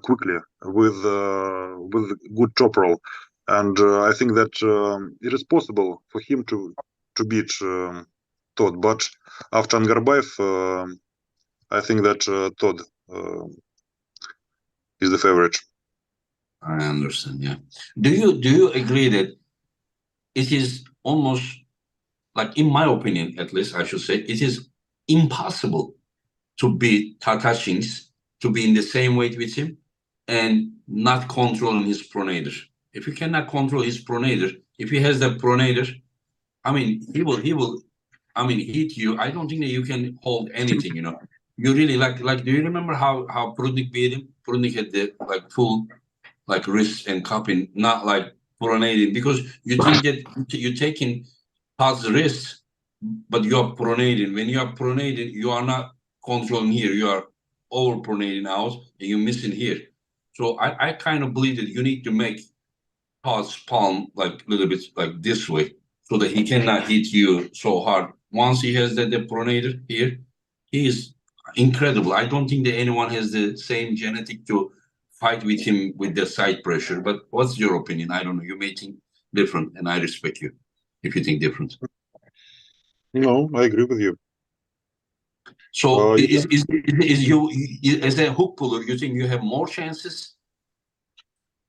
quickly with good top roll, and I think that it is possible for him to beat Todd. But after Angarbayev, I think that Todd is the favorite. I understand. Yeah. Do you agree that it is almost like, in my opinion, at least I should say, it is impossible to beat Takashing's, to be in the same weight with him and not controlling his pronator. If you cannot control his pronator, if he has that pronator, I mean, he will, I mean, hit you. I don't think that you can hold anything, you know. You really like, do you remember how Prudnik beat him? Prudnik had the like full like wrist and cupping, not like pronating, because you think that you're taking Todd's wrist, but you are pronating. When you are pronating, you are not controlling here. You are over pronating out, and you're missing here. So I kind of believe that you need to make Todd's palm like a little bit like this way, so that he cannot hit you so hard. Once he has the pronator here, he is incredible. I don't think that anyone has the same genetic to fight with him with the side pressure. But what's your opinion? I don't know. You may think different, and I respect you if you think different. No, I agree with you. So is you as a hook puller, you think you have more chances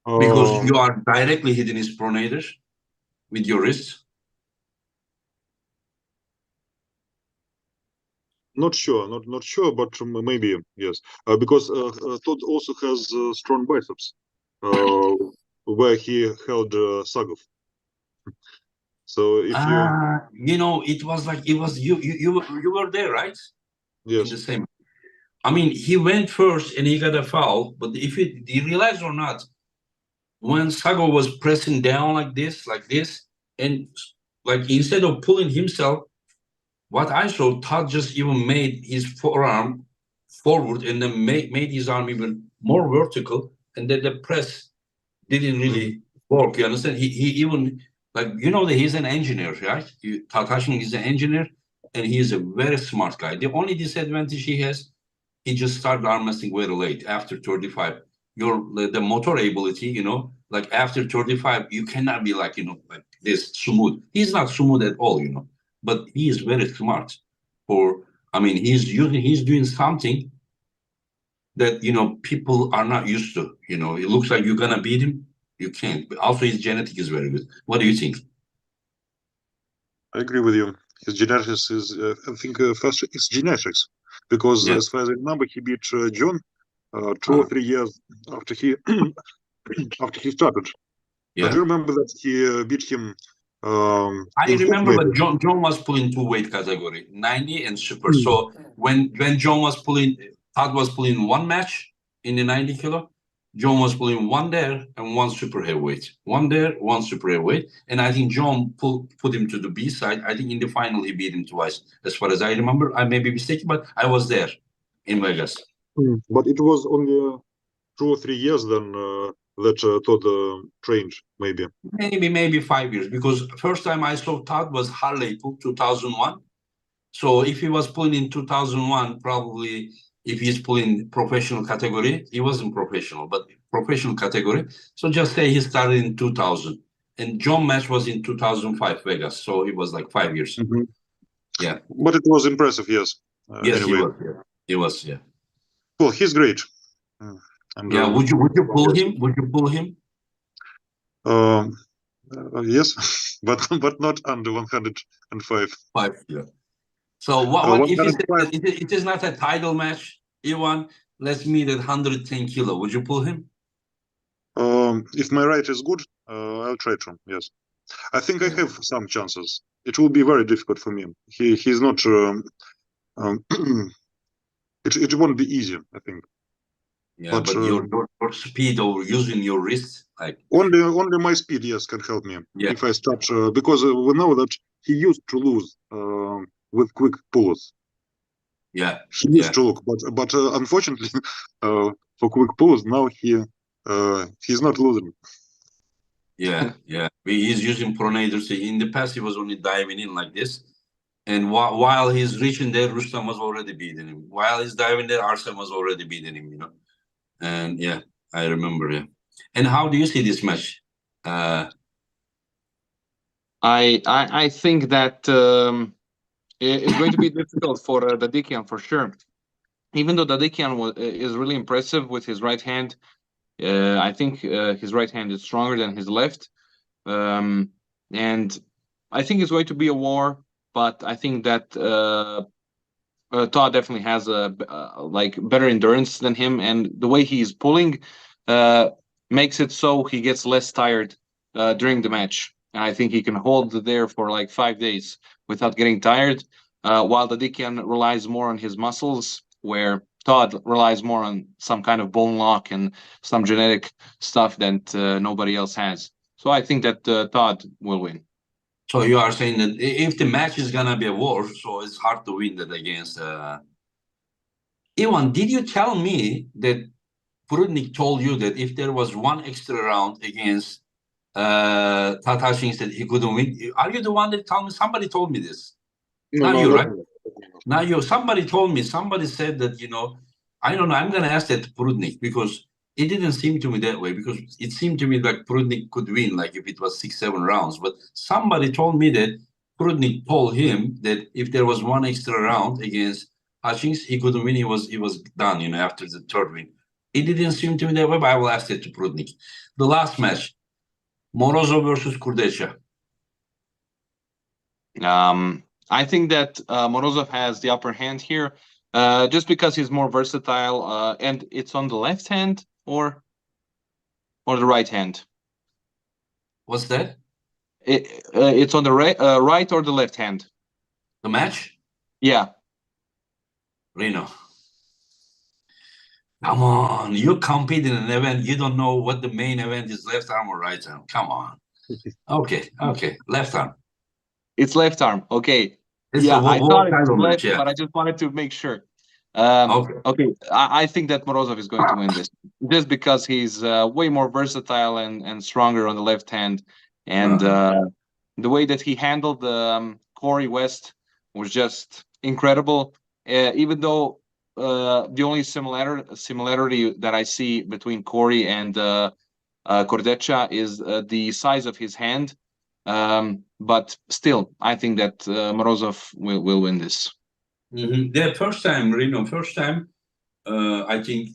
because you are directly hitting his pronator with your wrist? Not sure, not sure, but maybe yes, because Todd also has strong biceps, where he held Sagov. So if you know, it was like you were there, right? Yes. In the same. I mean, he went first and he got a foul, but if do you realize or not, when Sago was pressing down like this, and like instead of pulling himself, what I saw, Todd just even made his forearm forward and then made his arm even more vertical, and then the press didn't really work. You understand? He even, like, you know that he's an engineer, right? Takashi is an engineer, and he is a very smart guy. The only disadvantage he has, he just started arm wrestling very late after 35. the motor ability, you know, like after 35, you cannot be like, you know, like this smooth. He's not smooth at all, you know, but he is very smart. I mean, he's doing something that, you know, people are not used to. You know, it looks like you're gonna beat him, you can't. But also, his genetic is very good. What do you think? I agree with you. His genetics is, I think, first it's genetics, because Yeah. as far as I remember, he beat John 2 or Uh-huh. 3 years after he after he started. I Yeah. do remember that he beat him I in hope remember, maybe. but John was pulling two weight category, 90 and super. Mm. So when John was pulling, Todd was pulling one match in the 90 kilo. John was pulling one there and one super heavyweight. One there, one super heavyweight. And I think John put him to the B side. I think in the final he beat him twice. As far as I remember, I may be mistaken, but I was there in Vegas. But it was only 2 or 3 years then that Todd trained, maybe. Maybe 5 years, because first time I saw Todd was Harley pull 2001. So if he was pulling in 2001, probably if he's pulling professional category, he wasn't professional, but professional category. So just say he started in 2000. And John match was in 2005 Vegas. So it was like 5 years. Mhm. Yeah. But it was impressive, yes. Yes, Anyway, he was. Yeah. He was. Yeah. well, he's great. And Yeah. Would you pull him? Would you pull him? um, yes, but not under 105. 5. Yeah. So what if he said 105. that it is not a title match, Ivan? Let's meet at 110 kilo. Would you pull him? If my right is good, I'll try to. Yes, I think I have some chances. It will be very difficult for me. He's not. It won't be easy, I think. Yeah, but your speed or using your wrist, like only my speed, yes, can help me yeah, if I start because we know that he used to lose with quick pulls. yeah, He yeah, used to look, but unfortunately for quick pulls now he's not losing. yeah, yeah. He's using pronators. In the past, he was only diving in like this, and while he's reaching there, Rustam was already beating him. While he's diving there, Arslan was already beating him. You know, and yeah, I remember. Yeah. And how do you see this match? I think that it's going to be difficult for Dadikian for sure. Even though Dadikian is really impressive with his right hand, I think his right hand is stronger than his left, and I think it's going to be a war. But I think that Todd definitely has a like better endurance than him, and the way he's pulling uh, makes it so he gets less tired during the match. And I think he can hold there for like 5 days without getting tired, while the Dikian relies more on his muscles, where Todd relies more on some kind of bone lock and some genetic stuff that nobody else has. So I think that Todd will win. So you are saying that if the match is gonna be a war, so it's hard to win that against. Ivan, did you tell me that Prudnik told you that if there was one extra round against Tatarchins that he couldn't win? Are you the one that told me? Somebody told me this. Not you, right? Not you. Somebody told me. Somebody said that, you know, I don't know. I'm gonna ask that to Prudnik, because it didn't seem to me that way, because it seemed to me like Prudnik could win, like if it was 6, 7 rounds. But somebody told me that Prudnik told him that if there was one extra round against Hutchings, he couldn't win. He was done, you know, after the third win. It didn't seem to me that way, but I will ask it to Prudnik. The last match, Morozov versus Kurdecha. I think that Morozov has the upper hand here, just because he's more versatile, and it's on the left hand or the right hand. What's that? It's on the right or the left hand. The match? Yeah. Rino. Come on, you compete in an event, you don't know what the main event is, left arm or right arm. Come on. Okay, left arm. It's left arm. Okay. It's Yeah, a I world thought it was title left, match, yeah. but I just wanted to make sure. Okay. Okay, I think that Morozov is going to win this, just because he's way more versatile and stronger on the left hand, and the way that he handled Corey West was just incredible. Even though the only similarity that I see between Corey and Cordecha is the size of his hand. But still, I think that Morozov will win this. The first time, Rino, I think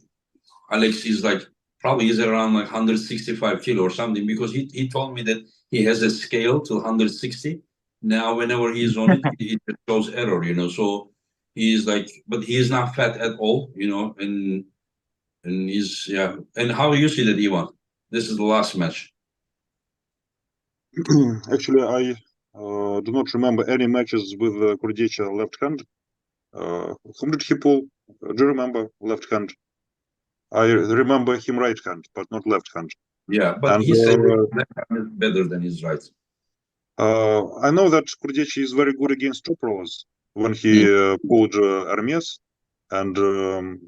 Alex is like probably is around like 165 kilo or something, because he told me that he has a scale to 160. Now, whenever he's on it, it shows error, you know. So he's like, but he is not fat at all, you know, and he's yeah. And how do you see that, Ivan? This is the last match. Actually, I do not remember any matches with Kurdicha left hand. Whom did he pull? Do you remember left hand? I remember him right hand, but not left hand. Yeah, but And, he said left hand is better than his right. I know that Kurdicha is very good against top rollers when he pulled Hermes, and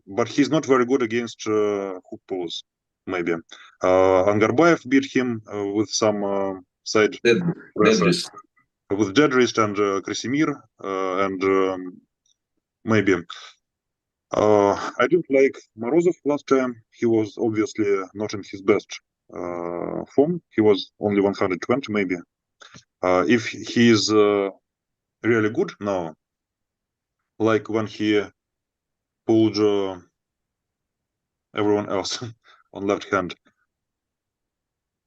but he's not very good against hook pulls. Maybe Angarbayev beat him with some side pressure, with dead wrist and Krasimir, and maybe. I didn't like Morozov last time. He was obviously not in his best form. He was only 120 maybe. If he is really good now, like when he pulled everyone else on left hand,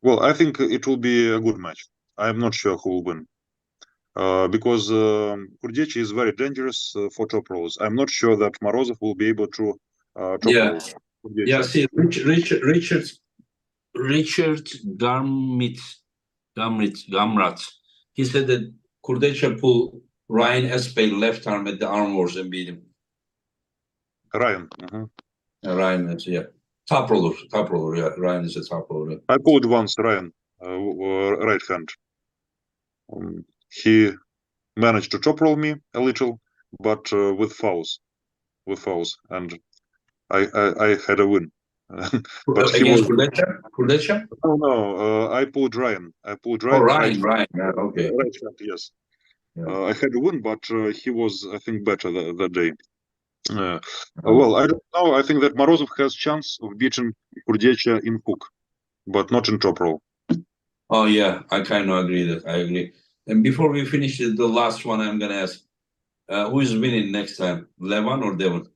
well, I think it will be a good match. I'm not sure who will win. Because Kurdichi is very dangerous for top rolls. I'm not sure that Morozov will be able to top roll. Yeah, see, Richard Gamrat, he said that Kurdecha pulled Ryan Espay left arm at the arm wars and beat him. Ryan. Ryan is, yeah. Top roller, yeah. Ryan is a top roller. Yeah. I pulled once Ryan, right hand. He managed to top roll me a little, but with fouls, and I had a win. But he against was Kurdecha? No, I pulled Ryan. Oh, Ryan, okay. Right hand, yes. Yeah. I had a win, but he was, I think, better that day. Well, I don't know. I think that Morozov has chance of beating Kurdecha in hook, but not in top roll. Oh yeah, I kind of agree that. I agree. And before we finish the last one, I'm gonna ask, who is winning next time, Levan or Devon?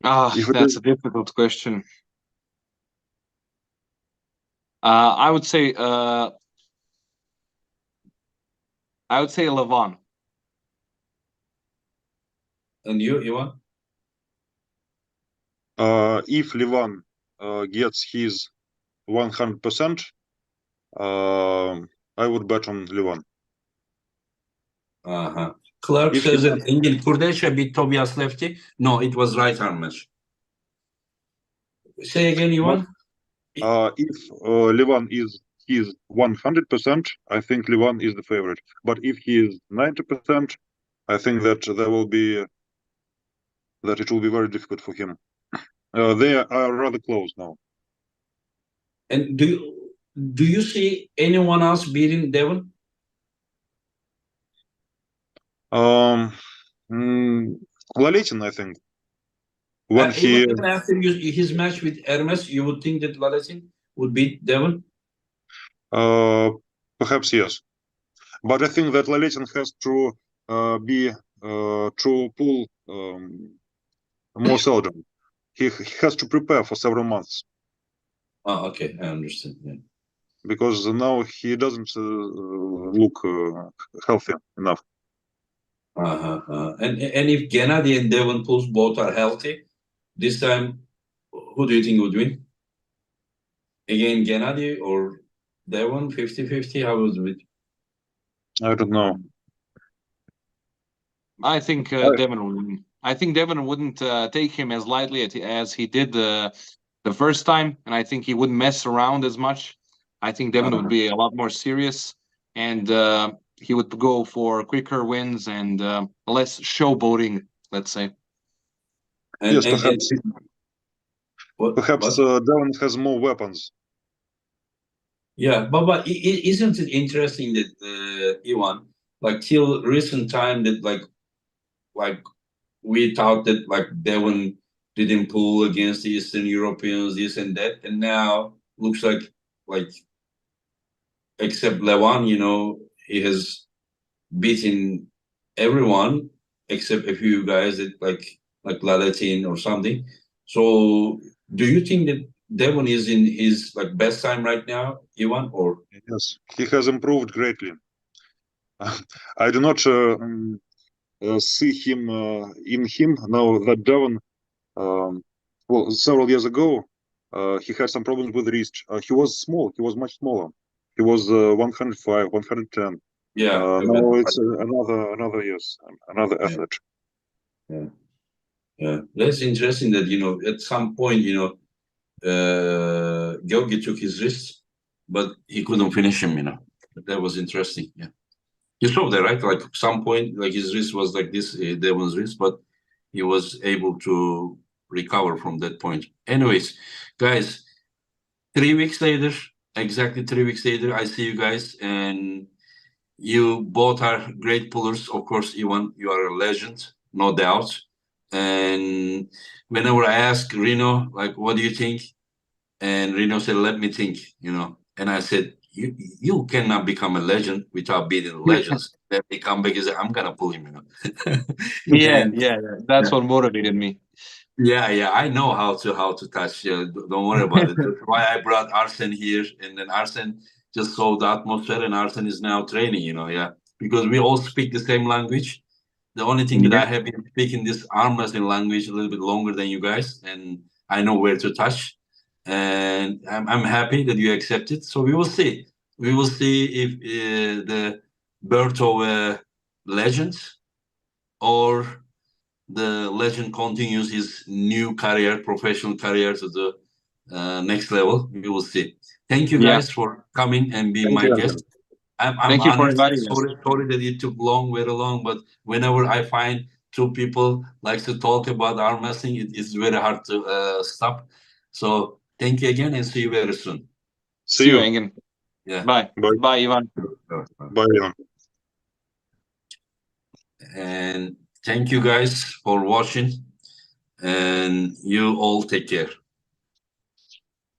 That's a difficult question. I would say Levan. And you, Ivan? If Levan gets his 100%, I would bet on Levan. Clark says that Engin Kurdecha beat Tobias Lefty. No, it was right arm match. Say again, Ivan? If Levan is 100%, I think Levan is the favorite. But if he is 90%, I think that it will be very difficult for him. They are rather close now. And do you see anyone else beating Devon? Laletin, I think. When even after his match with Hermes, you would think that Laletin would beat Devon? Perhaps yes, but I think that Laletin has to pull more seldom. He has to prepare for several months. Oh, okay, I understand. Yeah. Because now he doesn't look healthy enough. And if Gennady and Devon Pulse both are healthy, this time, who do you think would win? Again, Gennady or Devon, 50-50? How would it be? I don't know. I think Devon would win. I think Devon wouldn't take him as lightly as he did the first time, and I think he wouldn't mess around as much. I think Devon would be a lot more serious, and he would go for quicker wins and less showboating, let's say. Yes, perhaps. Perhaps Devon has more weapons. Yeah, but isn't it interesting that Ivan, like till recent time, that like we thought that like Devon didn't pull against the Eastern Europeans, this and that, and now looks like except Levan, he has beaten everyone except a few guys that like Lalatin or something. So do you think that Devon is in his like best time right now, Ivan? Or Yes, he has improved greatly. I do not see him in him now that Devon. Well, several years ago, he had some problems with wrist. He was small. He was much smaller. He was 105, 110. yeah, Now it's another yes, another yeah, athlete. yeah, yeah. That's interesting that at some point Georgi took his wrist, but he couldn't finish him. That was interesting. Yeah, you saw that, right? Like some point, like his wrist was like this, Devon's wrist, but he was able to recover from that point. Anyways, guys, 3 weeks later, exactly 3 weeks later, I see you guys, and you both are great pullers. Of course, Ivan, you are a legend, no doubt. And whenever I ask Rino, like, what do you think? And Rino said, let me think, And I said, you cannot become a legend without beating the legends. Then they come back and say, I'm gonna pull him, Yeah, And yeah, yeah. That's what motivated me. yeah, I know how to touch. Don't worry about it. That's why I brought Arsen here, and then Arsen just saw the atmosphere, and Arsen is now training. Yeah, because we all speak the same language. The only thing that Yeah. I have been speaking this arm wrestling language a little bit longer than you guys, and I know where to touch, and I'm happy that you accepted. So we will see. We will see if the birth of a legend or the legend continues his new career, professional career to the next level. We will see. Thank you Yeah. guys for coming and being Thank my you, guest. Anton. I'm Thank you for honored. inviting us. Sorry that it took long, very long. But whenever I find two people like to talk about arm wrestling, it's very hard to stop. So thank you again, and see you very soon. See See you, you. Engin. Yeah. Bye. Bye. Bye, Ivan. Bye, Ivan. And thank you guys for watching. And you all take care.